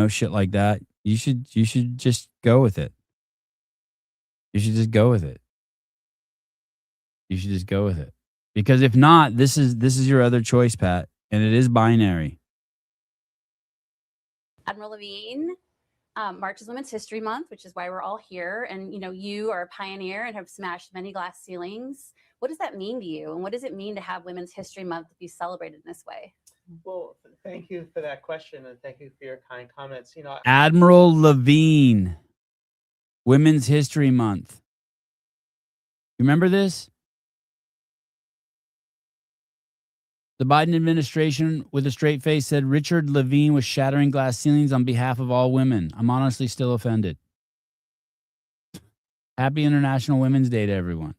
shit like that. You should just go with it. You should just go with it. You should just go with it. Because if not, this is your other choice, Pat, and it is binary. Admiral Levine, March is Women's History Month, which is why we're all here. And, you are a pioneer and have smashed many glass ceilings. What does that mean to you? And what does it mean to have Women's History Month be celebrated in this way? Well, thank you for that question, and thank you for your kind comments. You know, Admiral Levine, Women's History Month. Remember this? The Biden administration, with a straight face, said Richard Levine was shattering glass ceilings on behalf of all women. I'm honestly still offended. Happy International Women's Day to everyone.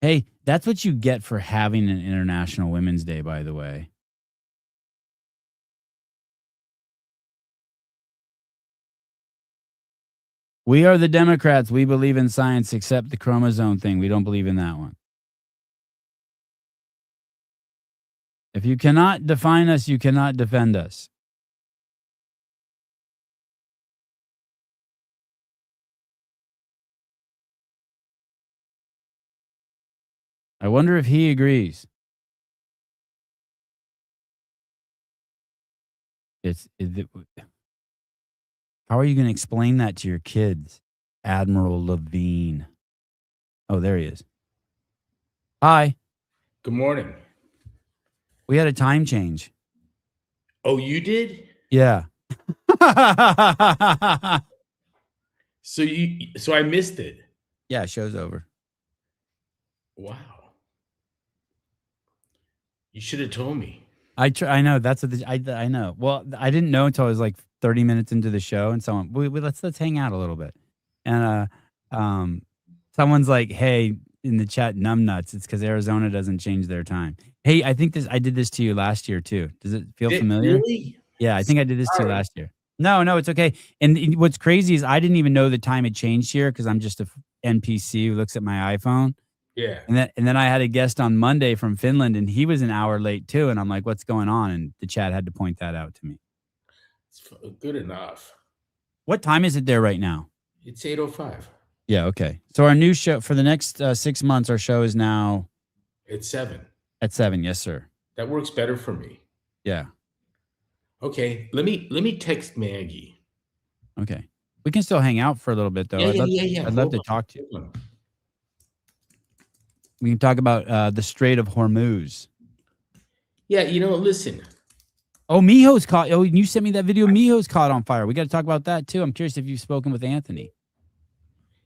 Hey, that's what you get for having an International Women's Day, by the way. We are the Democrats. We believe in science, except the chromosome thing. We don't believe in that one. If you cannot define us, you cannot defend us. I wonder if he agrees. How are you going to explain that to your kids? Admiral Levine. Oh, there he is. Hi. Good morning. We had a time change. Oh, you did? Yeah. So I missed it. Yeah, show's over. Wow. You should have told me. I know that's what I know. Well, I didn't know until I was like 30 minutes into the show, and someone let's hang out a little bit, and someone's like, hey, in the chat, numbnuts. It's because Arizona doesn't change their time. Hey, I did this to you last year too. Does it feel familiar? Really? Yeah, I think I did this to you last year. No, it's okay. And what's crazy is I didn't even know the time had changed here because I'm just a NPC who looks at my iPhone. Yeah. And then I had a guest on Monday from Finland, and he was an hour late too. And I'm like, what's going on? And the chat had to point that out to me. It's good enough. What time is it there right now? It's 8:05. Yeah, okay. So our new show for the next 6 months, our show is now It's 7. at 7. Yes, sir. That works better for me. Yeah. Okay. Let me text Maggie. Okay. We can still hang out for a little bit though. Yeah. I'd love to talk to you. We can talk about the Strait of Hormuz. Yeah, listen. Oh, Miho's caught. Oh, you sent me that video. Miho's caught on fire. We got to talk about that too. I'm curious if you've spoken with Anthony.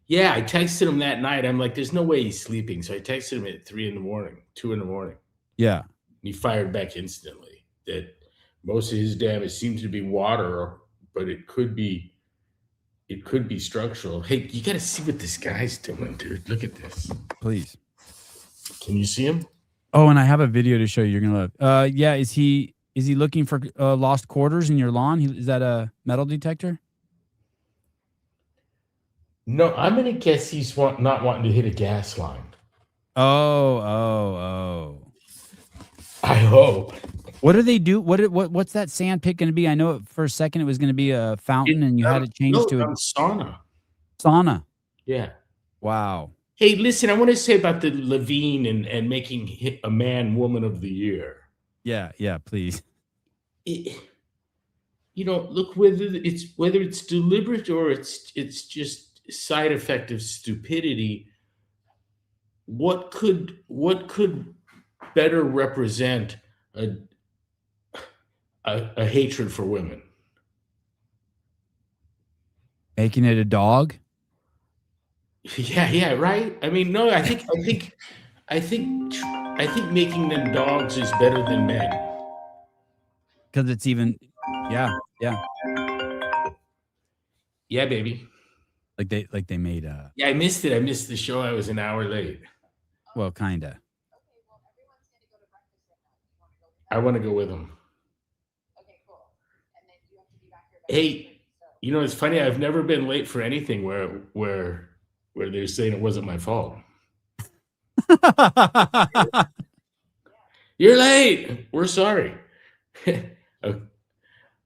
Yeah, I texted him that night. I'm like, there's no way he's sleeping. So I texted him at 3 in the morning, 2 in the morning. Yeah. He fired back instantly that most of his damage seems to be water, but it could be structural. Hey, you got to see what this guy's doing, dude. Look at this. Please. Can you see him? Oh, and I have a video to show you. You're gonna love. Yeah. Is he looking for lost quarters in your lawn? Is that a metal detector? No, I'm gonna guess he's not wanting to hit a gas line. Oh. I hope. What do they do? What's that sand pit going to be? I know for a second it was going to be a fountain, and you had it changed to a sauna. Sauna. Yeah. Wow. Hey, listen, I want to say about the Levine and making a man woman of the year. Yeah, please. Look, whether it's deliberate or it's just side effect of stupidity, what could better represent a hatred for women? Making it a dog? Yeah, right. I mean, no, I think making them dogs is better than men. Because it's even, yeah. Yeah, baby. Like they made Yeah, I missed it. I missed the show. I was an hour late. Well, kinda. I want to go with them. Hey, it's funny. I've never been late for anything where they're saying it wasn't my fault. You're late. We're sorry.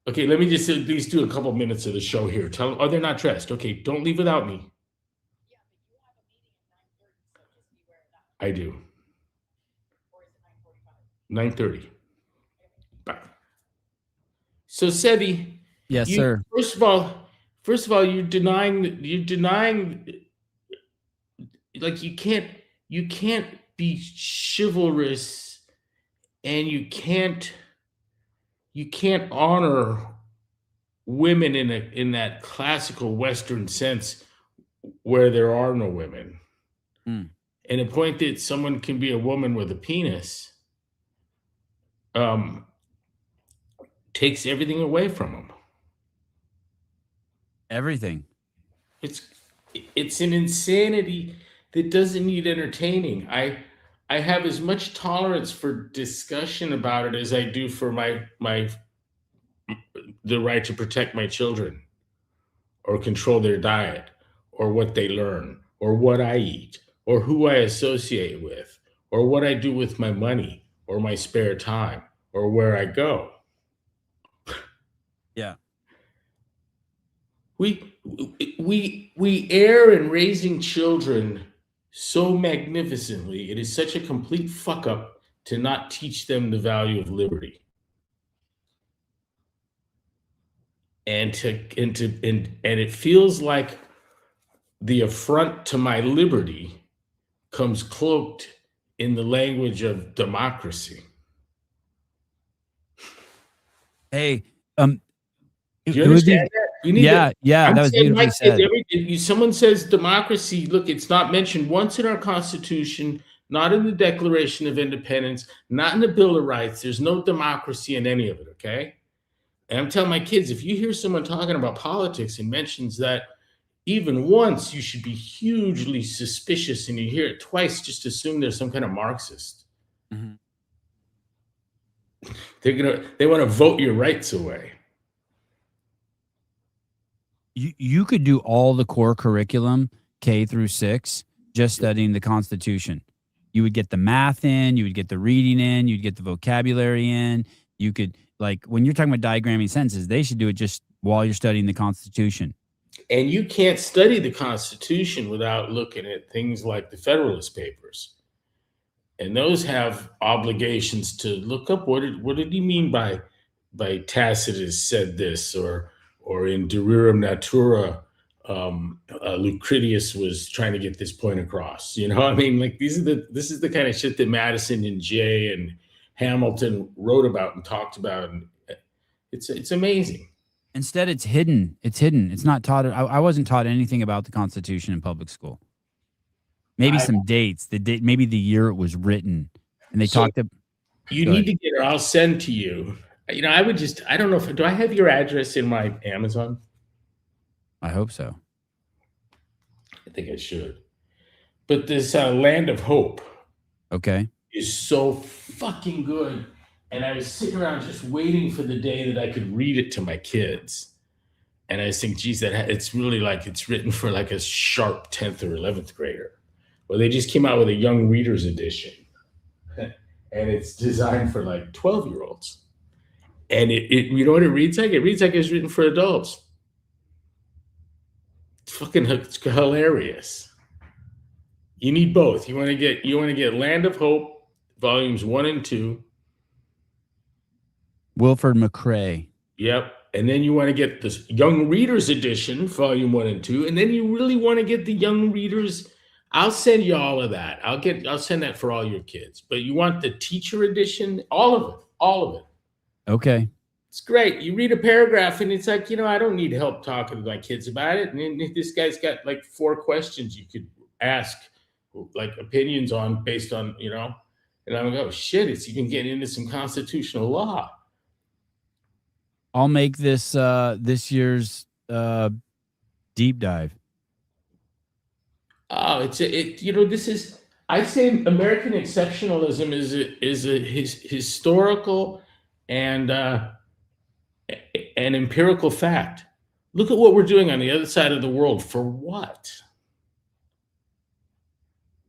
Okay, let me just at least do a couple minutes of the show here. Tell them, they're not dressed. Okay, don't leave without me. I do. 9:30. Bye. So, Sebi. Yes, sir. First of all, you're denying. Like you can't be chivalrous and you can't honor women in that classical Western sense where there are no women. Mm. And the point that someone can be a woman with a penis takes everything away from them. Everything. It's an insanity that doesn't need entertaining. I have as much tolerance for discussion about it as I do for the right to protect my children or control their diet or what they learn or what I eat or who I associate with or what I do with my money or my spare time or where I go. Yeah. We err in raising children so magnificently. It is such a complete fuck up to not teach them the value of liberty. And it feels like the affront to my liberty comes cloaked in the language of democracy. Hey, do you understand that? You need yeah, that was beautifully said. Someone says democracy. Look, it's not mentioned once in our Constitution, not in the Declaration of Independence, not in the Bill of Rights. There's no democracy in any of it, okay? And I'm telling my kids, if you hear someone talking about politics and mentions that even once, you should be hugely suspicious, and you hear it twice, just assume there's some kind of Marxist. Mm-hmm. They want to vote your rights away. You could do all the core curriculum, K through 6, just studying the Constitution. You would get the math in, you would get the reading in, you'd get the vocabulary in. You could, like, when you're talking about diagramming sentences, they should do it just while you're studying the Constitution. And you can't study the Constitution without looking at things like the Federalist Papers. And those have obligations to look up what did he mean by Tacitus said this, or in De Rerum Natura, Lucretius was trying to get this point across. You know, I mean, like this is the kind of shit that Madison and Jay and Hamilton wrote about and talked about, and it's amazing. Instead, it's hidden. It's hidden. It's not taught. I wasn't taught anything about the Constitution in public school. Maybe some dates, maybe the year it was written, and they talked about. You need to get her. I'll send to you. You know, I don't know do I have your address in my Amazon? I hope so. I think I should. But this Land of Hope, okay, is so fucking good. And I was sitting around just waiting for the day that I could read it to my kids. And I was thinking, geez, it's really like it's written for like a sharp 10th or 11th grader. Well, they just came out with a young reader's edition. And it's designed for like 12-year-olds. And it you know what it reads like? It reads like it's written for adults. It's hilarious. You need both. You want to get Land of Hope, volumes 1 and 2. Wilford McCrae. Yep. And then you want to get this Young Readers Edition, volume 1 and 2. And then you really want to get the Young Readers. I'll send you all of that. I'll send that for all your kids. But you want the teacher edition, all of it. Okay. It's great. You read a paragraph and it's like, you know, I don't need help talking to my kids about it. And then this guy's got like 4 questions you could ask, like opinions on, based on, you know. And I'm like, oh shit, it's even getting into some constitutional law. I'll make this this year's deep dive. Oh, you know, this is, I say American exceptionalism is a historical and an empirical fact. Look at what we're doing on the other side of the world. For what?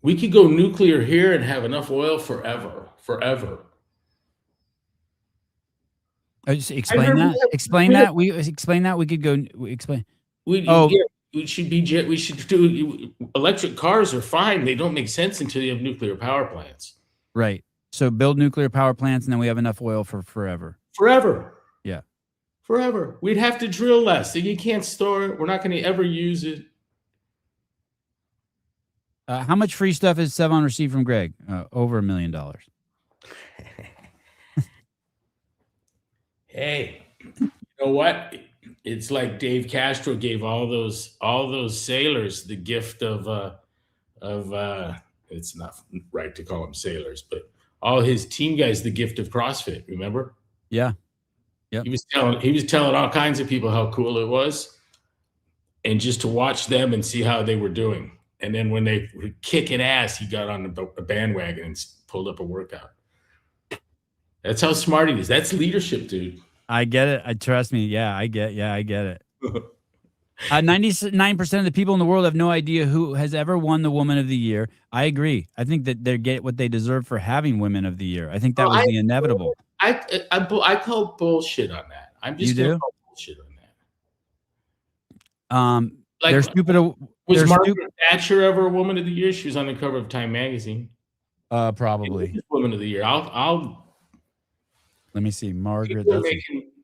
We could go nuclear here and have enough oil forever. Explain that. Explain that. We could go. Explain. We should do electric cars are fine. They don't make sense until you have nuclear power plants. Right. So build nuclear power plants, and then we have enough oil for forever. Forever. Yeah. Forever. We'd have to drill less. So you can't store it. We're not going to ever use it. How much free stuff is Sevon received from Greg? Over $1 million. Hey, you know what? It's like Dave Castro gave all those sailors the gift of it's not right to call them sailors, but all his team guys the gift of CrossFit. Remember? Yeah. Yep. He was telling all kinds of people how cool it was, and just to watch them and see how they were doing. And then when they were kicking ass, he got on the bandwagon and pulled up a workout. That's how smart he is. That's leadership, dude. I get it. Trust me. Yeah, I get it. 99% of the people in the world have no idea who has ever won the Woman of the Year. I agree. I think that they get what they deserve for having Women of the Year. I think that was the inevitable. I call bullshit on that. I'm just going to call bullshit on that. Like, they're stupid. Was Margaret Thatcher ever a Woman of the Year? She was on the cover of Time magazine. Probably. Woman of the Year. I'll let me see. Margaret.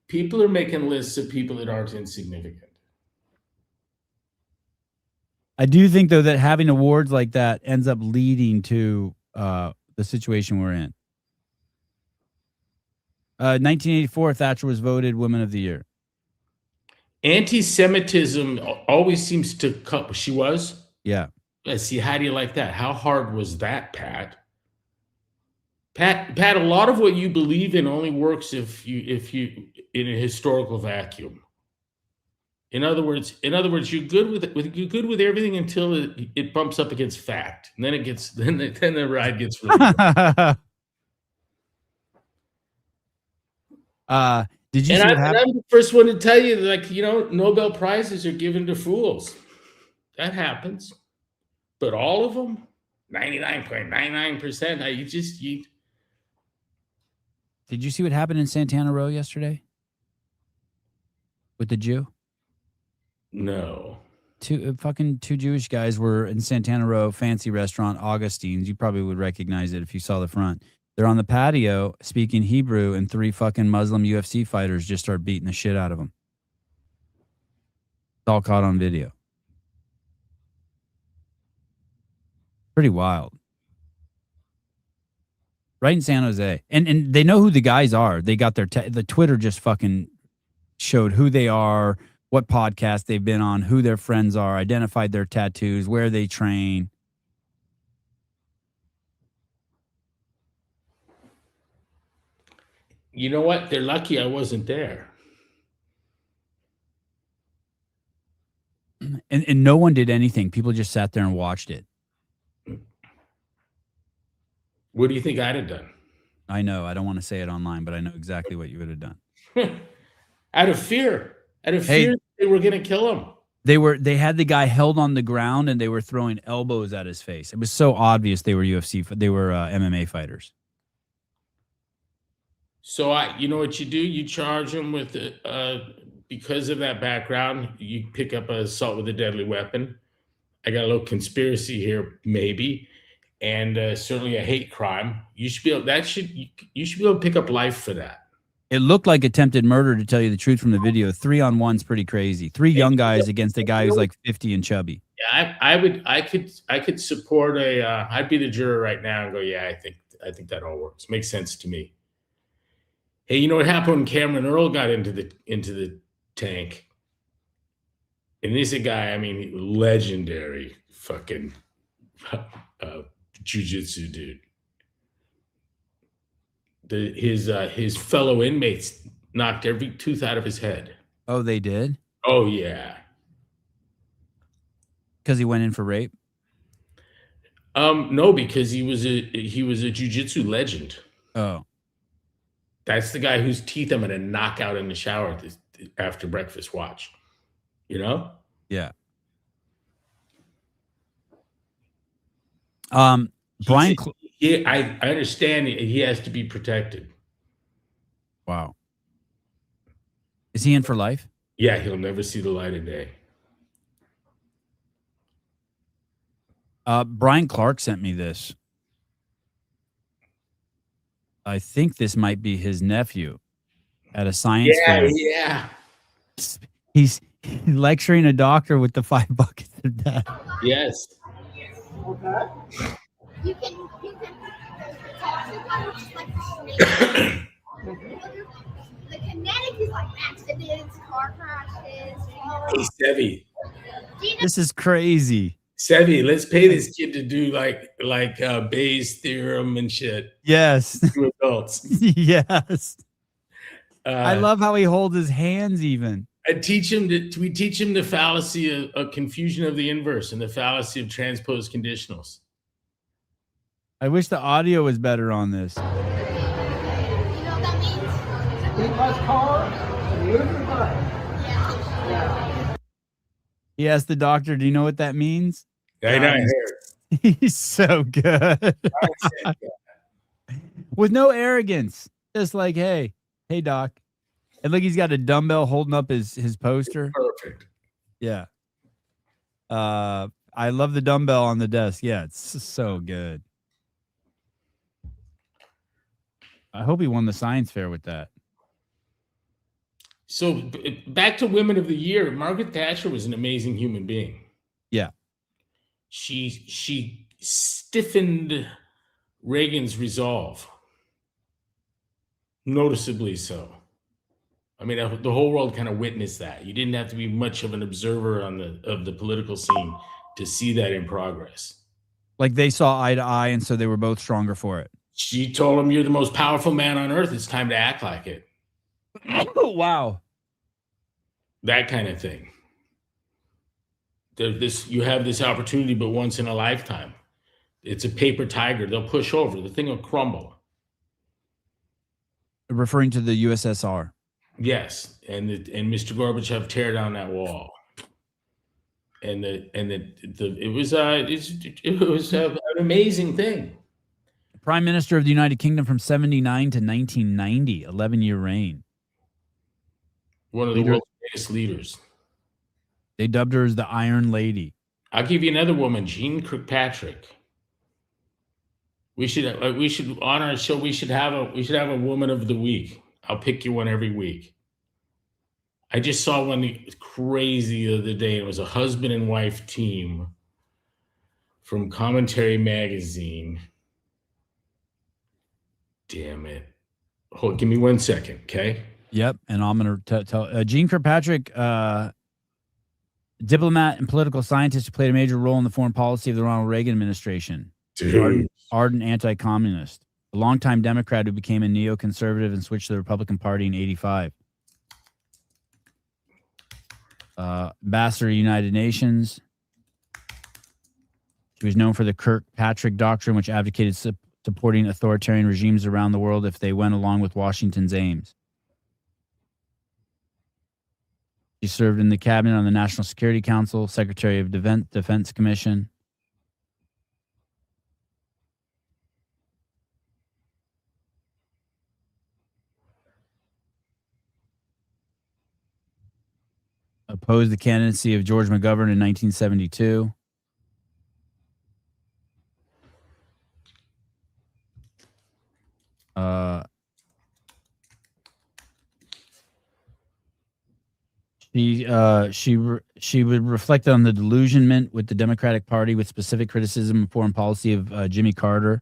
People are making lists of people that aren't insignificant. I do think, though, that having awards like that ends up leading to the situation we're in. 1984, Thatcher was voted Woman of the Year. Anti-Semitism always seems to come. She was? Yeah. Let's see. How do you like that? How hard was that, Pat? Pat, a lot of what you believe in only works if you in a historical vacuum. In other words, you're good with everything until it bumps up against fact, and then it gets then the ride gets really Did you? And I'm the first one to tell you, like, Nobel Prizes are given to fools. That happens, but all of them, 99.99%. Did you see what happened in Santana Row yesterday with the Jew? No. Two Jewish guys were in Santana Row, fancy restaurant, Augustine's. You probably would recognize it if you saw the front. They're on the patio speaking Hebrew, and 3 fucking Muslim UFC fighters just start beating the shit out of them. It's all caught on video. Pretty wild. Right in San Jose. And they know who the guys are. They got the Twitter just fucking showed who they are, what podcast they've been on, who their friends are, identified their tattoos, where they train. You know what? They're lucky I wasn't there. And no one did anything. People just sat there and watched it. What do you think I'd have done? I know. I don't want to say it online, but I know exactly what you would have done. Out of fear. They were going to kill him. They had the guy held on the ground and they were throwing elbows at his face. It was so obvious they were MMA fighters. So you know what you do? You charge them with because of that background, you pick up assault with a deadly weapon. I got a little conspiracy here, maybe, and certainly a hate crime. You should be able to pick up life for that. It looked like attempted murder, to tell you the truth, from the video. 3-on-1's pretty crazy. 3 young guys against a guy who's like 50 and chubby. Yeah, I could support I'd be the juror right now and go, yeah, I think that all works. Makes sense to me. Hey, you know what happened when Cameron Earl got into the tank? And this is a guy, I mean, legendary fucking jiu-jitsu dude. His fellow inmates knocked every tooth out of his head. Oh, they did? Oh, yeah. Because he went in for rape? No, because he was a jiu-jitsu legend. Oh. That's the guy whose teeth I'm going to knock out in the shower after breakfast. Watch. You know? Yeah. Brian. I understand he has to be protected. Wow. Is he in for life? Yeah, he'll never see the light of day. Brian Clark sent me this. I think this might be his nephew at a science fair. Yeah. He's lecturing a doctor with the 5 buckets of death. Yes. You can talk to them like the kinetic He's like accidents, car crashes. Hey, Sevi. This is crazy. Sevi, let's pay this kid to do like Bayes' theorem and shit. Yes. To adults. Yes. I love how he holds his hands even. We teach him the fallacy of confusion of the inverse and the fallacy of transposed conditionals. I wish the audio was better on this. You know what that means? Big bus car, move your butt. Yeah. He asked the doctor, "Do you know what that means?" I know. He's so good. With no arrogance. Just like, hey, doc. And look, he's got a dumbbell holding up his poster. Perfect. Yeah. I love the dumbbell on the desk. Yeah, it's so good. I hope he won the science fair with that. So back to Women of the Year, Margaret Thatcher was an amazing human being. Yeah. She stiffened Reagan's resolve. Noticeably so. I mean, the whole world kind of witnessed that. You didn't have to be much of an observer of the political scene to see that in progress. Like they saw eye to eye, and so they were both stronger for it. She told him, "You're the most powerful man on earth. It's time to act like it." Wow. That kind of thing. You have this opportunity, but once in a lifetime. It's a paper tiger. They'll push over. The thing will crumble. Referring to the USSR. Yes, and Mr. Gorbachev tear down that wall. It was an amazing thing. Prime Minister of the United Kingdom from 79 to 1990, 11-year reign. One of the world's greatest leaders. They dubbed her as the Iron Lady. I'll give you another woman, Jean Kirkpatrick. We should on our show. We should have a woman of the week. I'll pick you one every week. I just saw one crazy the other day. It was a husband and wife team from Commentary Magazine. Damn it. Hold, give me 1 second, okay? Yep, and I'm going to tell Jean Kirkpatrick, diplomat and political scientist who played a major role in the foreign policy of the Ronald Reagan administration. Ardent anti-communist. A longtime Democrat who became a neoconservative and switched to the Republican Party in 1985. Ambassador to the United Nations. She was known for the Kirkpatrick Doctrine, which advocated supporting authoritarian regimes around the world if they went along with Washington's aims. She served in the cabinet on the National Security Council, Secretary of Defense Commission. Opposed the candidacy of George McGovern in 1972. She would reflect on the delusionment with the Democratic Party with specific criticism of foreign policy of Jimmy Carter.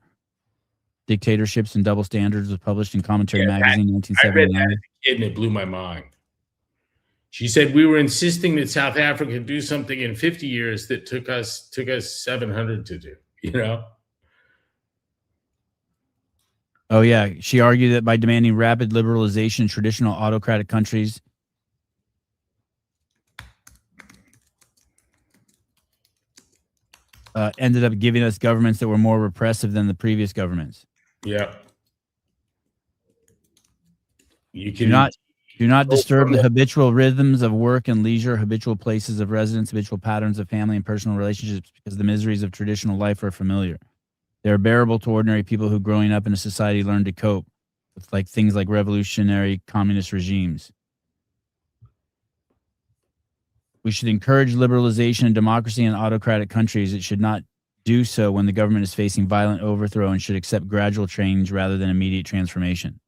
Dictatorships and Double Standards was published in Commentary Magazine in 1979. I read that as a kid and it blew my mind. She said we were insisting that South Africa do something in 50 years that took us 700 to do, you know? Oh, yeah. She argued that by demanding rapid liberalization in traditional autocratic countries, ended up giving us governments that were more repressive than the previous governments. Yeah. You can do not disturb the habitual rhythms of work and leisure, habitual places of residence, habitual patterns of family and personal relationships, because the miseries of traditional life are familiar. They are bearable to ordinary people who, growing up in a society, learn to cope with things like revolutionary communist regimes. We should encourage liberalization and democracy in autocratic countries. It should not do so when the government is facing violent overthrow and should accept gradual change rather than immediate transformation.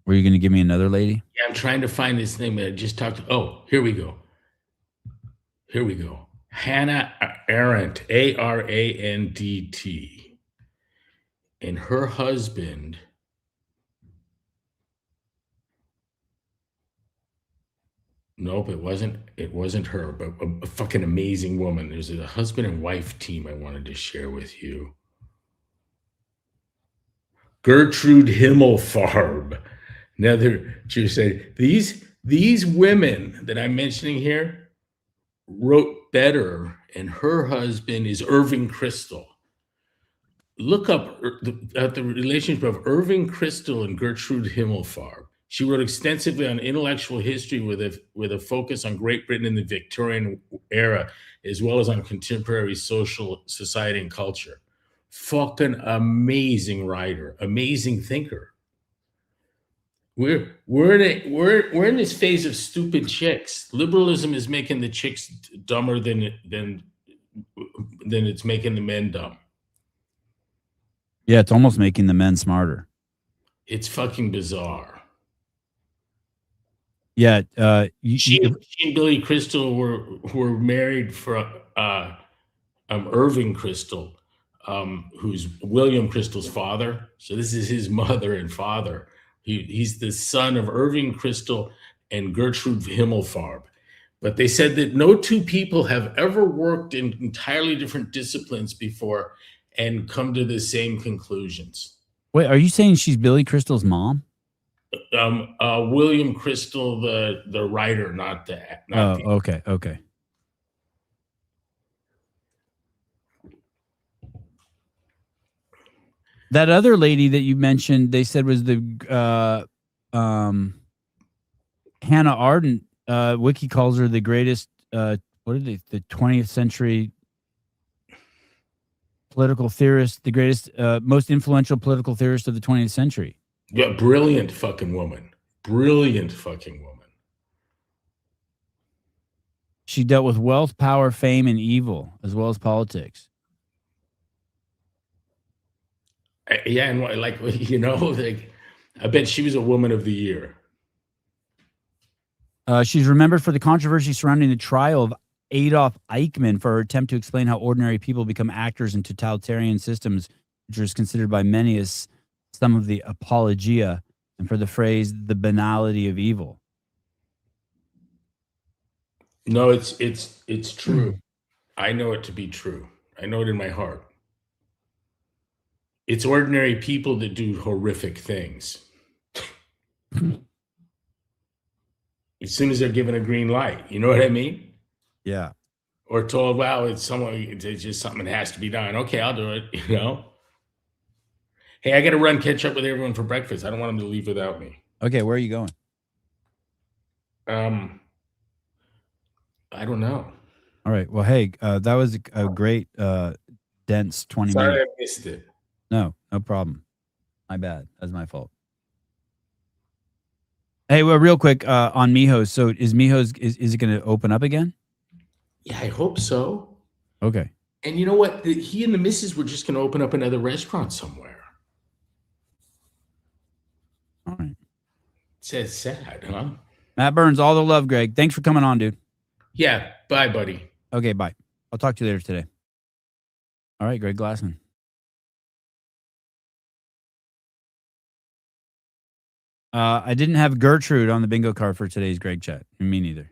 Were you going to give me another lady? Yeah, I'm trying to find this name that I just talked to. Oh, here we go. Here we go. Hannah Arendt, Arandt, and her husband. Nope, it wasn't. It wasn't her, but a fucking amazing woman. There's a husband and wife team I wanted to share with you. Gertrude Himmelfarb. Another, she said, these women that I'm mentioning here wrote better, and her husband is Irving Kristol. Look up at the relationship of Irving Kristol and Gertrude Himmelfarb. She wrote extensively on intellectual history with a focus on Great Britain in the Victorian era, as well as on contemporary social society and culture. Fucking amazing writer, amazing thinker. We're in this phase of stupid chicks. Liberalism is making the chicks dumber than it's making the men dumb. Yeah, it's almost making the men smarter. It's fucking bizarre. Yeah, she and Billy Crystal were married for Irving Kristol, who's William Crystal's father. So this is his mother and father. He's the son of Irving Kristol and Gertrude Himmelfarb. But they said that no two people have ever worked in entirely different disciplines before and come to the same conclusions. Wait, are you saying she's Billy Crystal's mom? William Crystal, the writer, not the. Okay. That other lady that you mentioned, they said was the Hannah Arendt. Wiki calls her the greatest. What are they? The 20th century political theorist, the greatest, most influential political theorist of the 20th century. Yeah, brilliant fucking woman. Brilliant fucking woman. She dealt with wealth, power, fame, and evil, as well as politics. Yeah, and like, you know, like, I bet she was a woman of the year. She's remembered for the controversy surrounding the trial of Adolf Eichmann for her attempt to explain how ordinary people become actors in totalitarian systems, which was considered by many as some of the apologia, and for the phrase "the banality of evil." No, it's true. I know it to be true. I know it in my heart. It's ordinary people that do horrific things. As soon as they're given a green light, you know what I mean? Yeah. Or told, wow, it's just something that has to be done. Okay, I'll do it, you know? Hey, I got to run catch up with everyone for breakfast. I don't want them to leave without me. Okay, where are you going? I don't know. All right. Well, hey, that was a great, dense 20 Sorry minutes. I missed it. No problem. My bad. That's my fault. Hey, well, real quick on Mijo's. So is Mijo's, is it going to open up again? Yeah, I hope so. Okay. And you know what? He and the missus were just going to open up another restaurant somewhere. All right. It's sad, huh? Matt Burns, all the love, Greg. Thanks for coming on, dude. Yeah. Bye, buddy. Okay, bye. I'll talk to you later today. All right, Greg Glassman. I didn't have Gertrude on the bingo card for today's Greg chat. Me neither.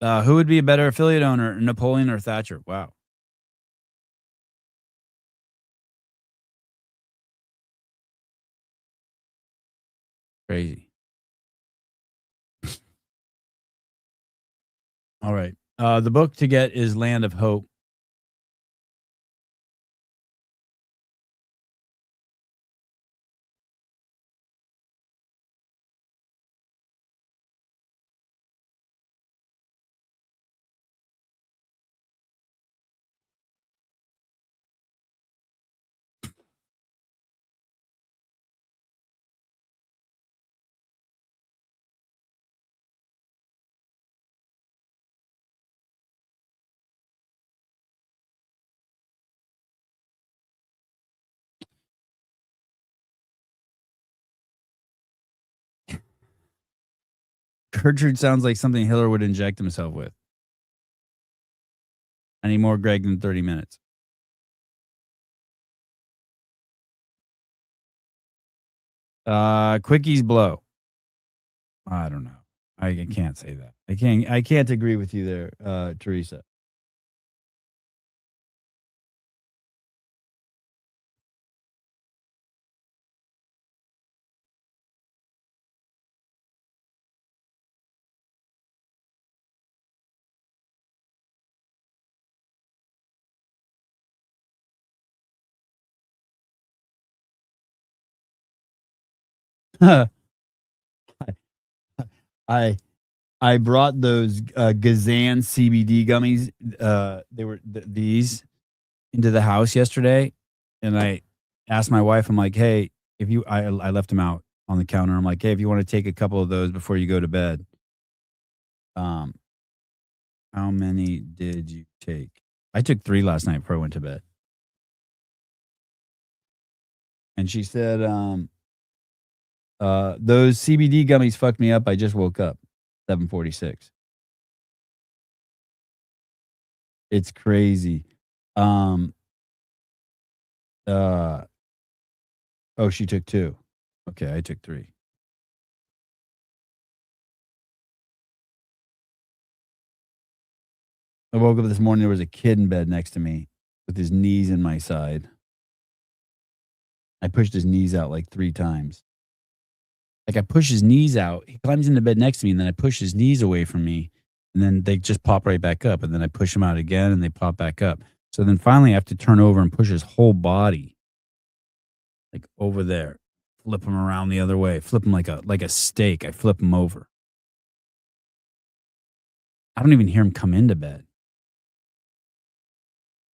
Who would be a better affiliate owner, Napoleon or Thatcher? Wow. Crazy. All right. The book to get is Land of Hope. Gertrude sounds like something Hiller would inject himself with. I need more Greg than 30 minutes. Quickies blow. I don't know. I can't say that. I can't agree with you there, Teresa. I I brought those Gazan CBD gummies. They were these into the house yesterday, and I asked my wife. I'm like, hey, if you, I left them out on the counter. I'm like, hey, if you want to take a couple of those before you go to bed, um, how many did you take? I took 3 last night before I went to bed. And she said, those CBD gummies fucked me up. I just woke up. 7:46. It's crazy. Oh, she took 2. Okay, I took 3. I woke up this morning. There was a kid in bed next to me with his knees in my side. I pushed his knees out like 3 times. Like I push his knees out. He climbs into bed next to me, and then I push his knees away from me, and then they just pop right back up. And then I push him out again, and they pop back up. So then finally, I have to turn over and push his whole body, like over there, flip him around the other way, flip him like a steak. I flip him over. I don't even hear him come into bed.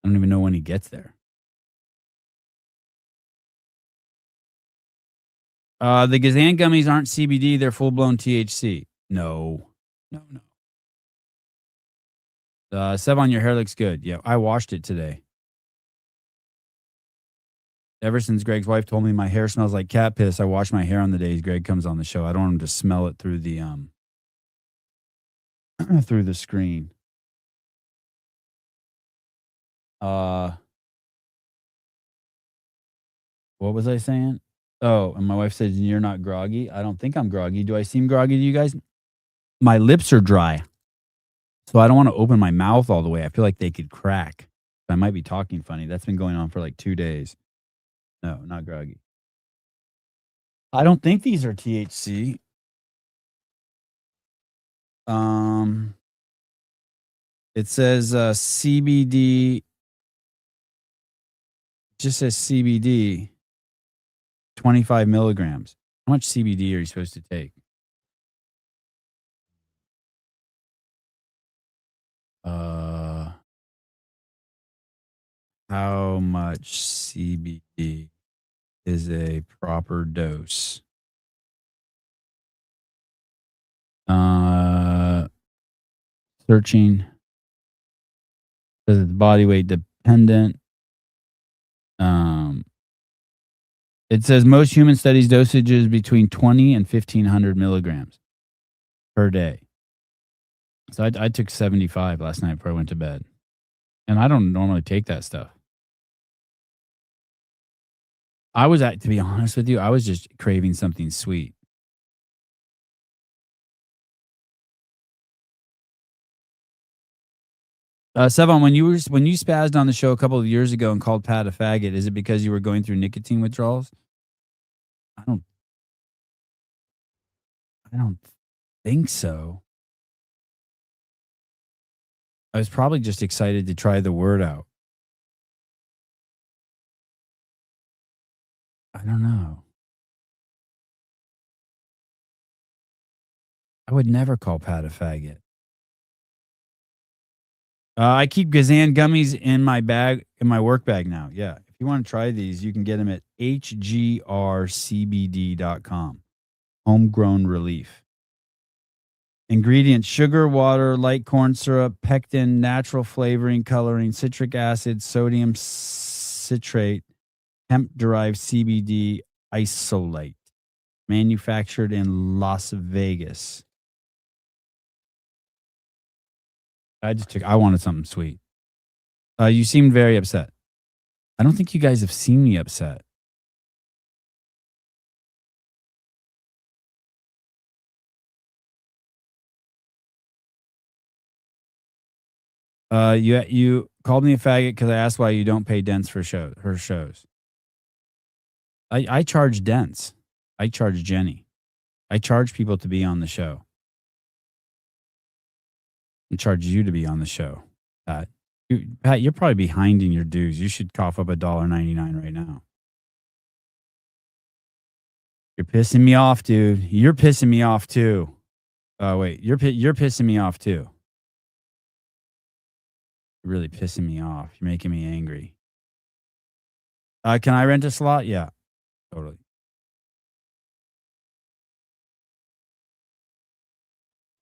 I don't even know when he gets there. The Gazan gummies aren't CBD. They're full-blown THC. No. Sevon, your hair looks good. Yeah, I washed it today. Ever since Greg's wife told me my hair smells like cat piss, I wash my hair on the days Greg comes on the show. I don't want him to smell it through the through the screen. What was I saying? Oh, and my wife said, you're not groggy. I don't think I'm groggy. Do I seem groggy to you guys? My lips are dry. So I don't want to open my mouth all the way. I feel like they could crack. I might be talking funny. That's been going on for like 2 days. No, not groggy. I don't think these are THC. It says CBD. Just says CBD. 25 milligrams. How much CBD are you supposed to take? How much CBD is a proper dose? Searching. Says it's body weight dependent. It says most human studies dosages between 20 and 1,500 milligrams per day. So I took 75 last night before I went to bed. And I don't normally take that stuff. To be honest with you, I was just craving something sweet. Sevon, when you spazzed on the show a couple of years ago and called Pat a faggot, is it because you were going through nicotine withdrawals? I don't think so. I was probably just excited to try the word out. I don't know. I would never call Pat a faggot. I keep Gazan gummies in my bag, in my work bag now. Yeah. If you want to try these, you can get them at hgrcbd.com. Homegrown relief. Ingredients: sugar, water, light corn syrup, pectin, natural flavoring, coloring, citric acid, sodium citrate, hemp-derived CBD isolate. Manufactured in Las Vegas. I wanted something sweet. You seemed very upset. I don't think you guys have seen me upset. You called me a faggot because I asked why you don't pay Dents for her shows. I charge Dents. I charge Jenny. I charge people to be on the show. I charge you to be on the show. Pat, you're probably behind in your dues. You should cough up $1.99 right now. You're pissing me off, dude. You're pissing me off too. Oh wait, you're pissing me off too. You're really pissing me off. You're making me angry. Can I rent a slot? Yeah, totally.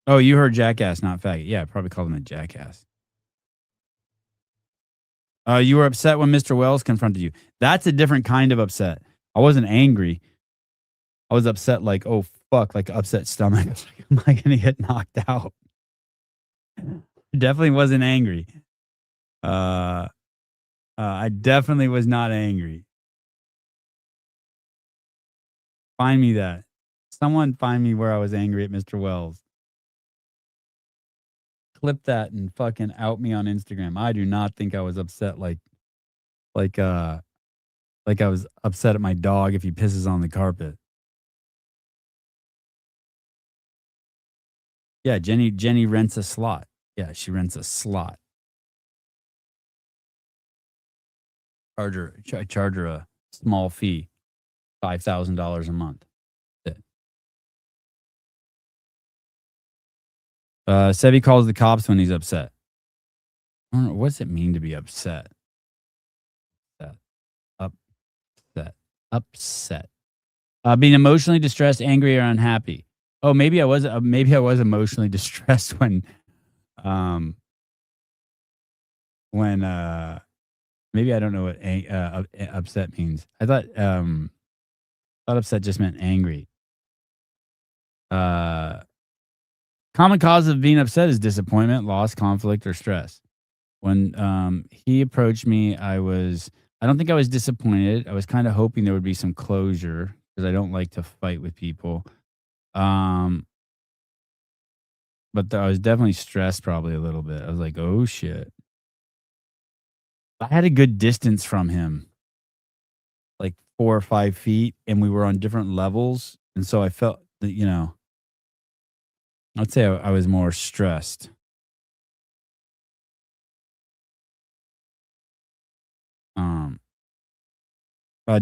Oh, you heard jackass, not faggot. Yeah, I probably called him a jackass. You were upset when Mr. Wells confronted you. That's a different kind of upset. I wasn't angry. I was upset, like, oh fuck, like upset stomach. Am I gonna get knocked out? Definitely wasn't angry. I definitely was not angry. Find me that. Someone find me where I was angry at Mr. Wells. Clip that and fucking out me on Instagram. I do not think I was upset like I was upset at my dog if he pisses on the carpet. Yeah, Jenny rents a slot. Yeah, she rents a slot. I charge her a small fee, $5,000 a month. Sebi calls the cops when he's upset. I don't know. What does it mean to be upset? Upset. Being emotionally distressed, angry, or unhappy. Oh, maybe I was emotionally distressed when maybe I don't know what upset means. I thought upset just meant angry. Common cause of being upset is disappointment, loss, conflict, or stress. When he approached me, I don't think I was disappointed. I was kind of hoping there would be some closure because I don't like to fight with people. But I was definitely stressed probably a little bit. I was like, oh shit. I had a good distance from him, like 4 or 5 feet, and we were on different levels. And so I felt that, I'd say I was more stressed.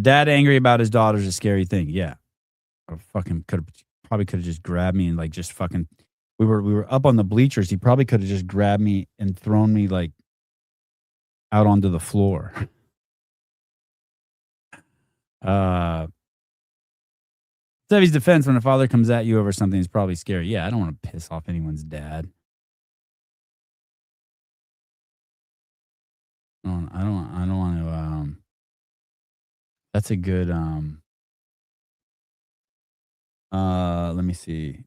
Dad angry about his daughter's a scary thing. Yeah. I probably could have just grabbed me and like just fucking we were up on the bleachers. He probably could have just grabbed me and thrown me like out onto the floor. Sevy's defense, when a father comes at you over something, is probably scary. Yeah, I don't want to piss off anyone's dad. I don't want to. That's a good. Let me see.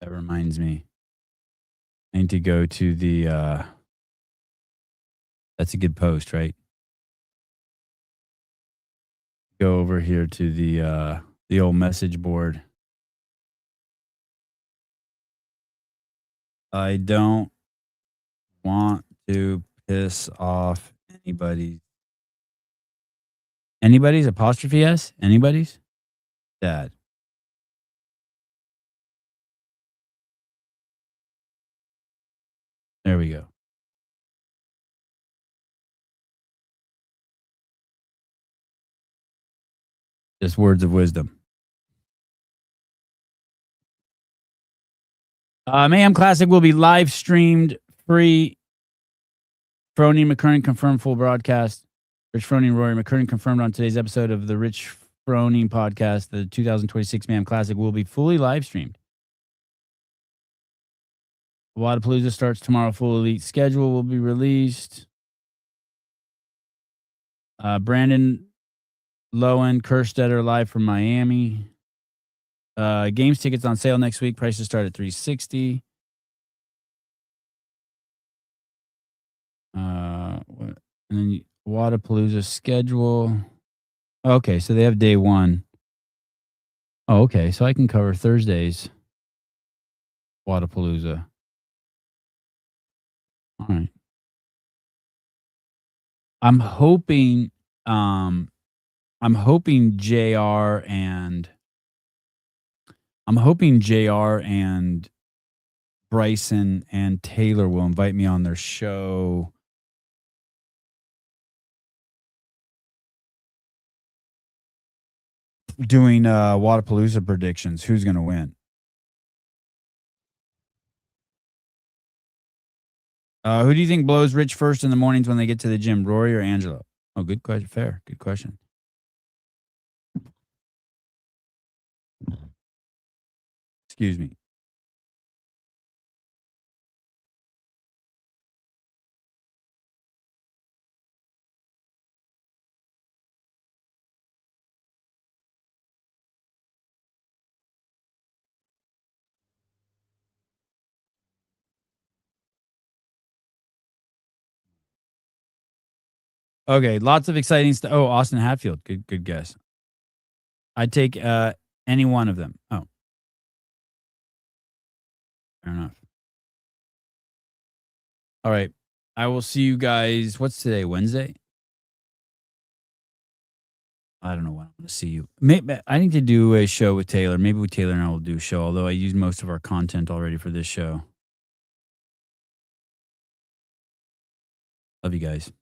That reminds me. I need to go to the. That's a good post, right? Go over here to the old message board. I don't want to piss off anybody's apostrophe S? Anybody's? Dad. There we go. Just words of wisdom. Mayhem Classic will be live streamed free. Froning McKernan confirmed full broadcast. Rich Froning, Rory McKernan confirmed on today's episode of the Rich Froning podcast. The 2026 Mayhem Classic will be fully live streamed. Wadapalooza starts tomorrow. Full elite schedule will be released. Brandon Lowen, Kerstetter live from Miami. Games tickets on sale next week. Prices start at $360. What? And then Wadapalooza schedule. Okay, so they have day one. Oh, okay. So I can cover Thursdays. Wadapalooza. All right. I'm hoping JR and Bryson and Taylor will invite me on their show. Doing Wadapalooza predictions. Who's going to win? Who do you think blows Rich first in the mornings when they get to the gym, Rory or Angelo? Oh, good question. Fair. Good question. Excuse me. Okay, lots of exciting stuff. Oh, Austin Hatfield. Good guess. I'd take any one of them. Oh. Fair enough. All right. I will see you guys. What's today? Wednesday? I don't know when I'm going to see you. Maybe, I need to do a show with Taylor. Maybe with Taylor and I will do a show, although I used most of our content already for this show. Love you guys.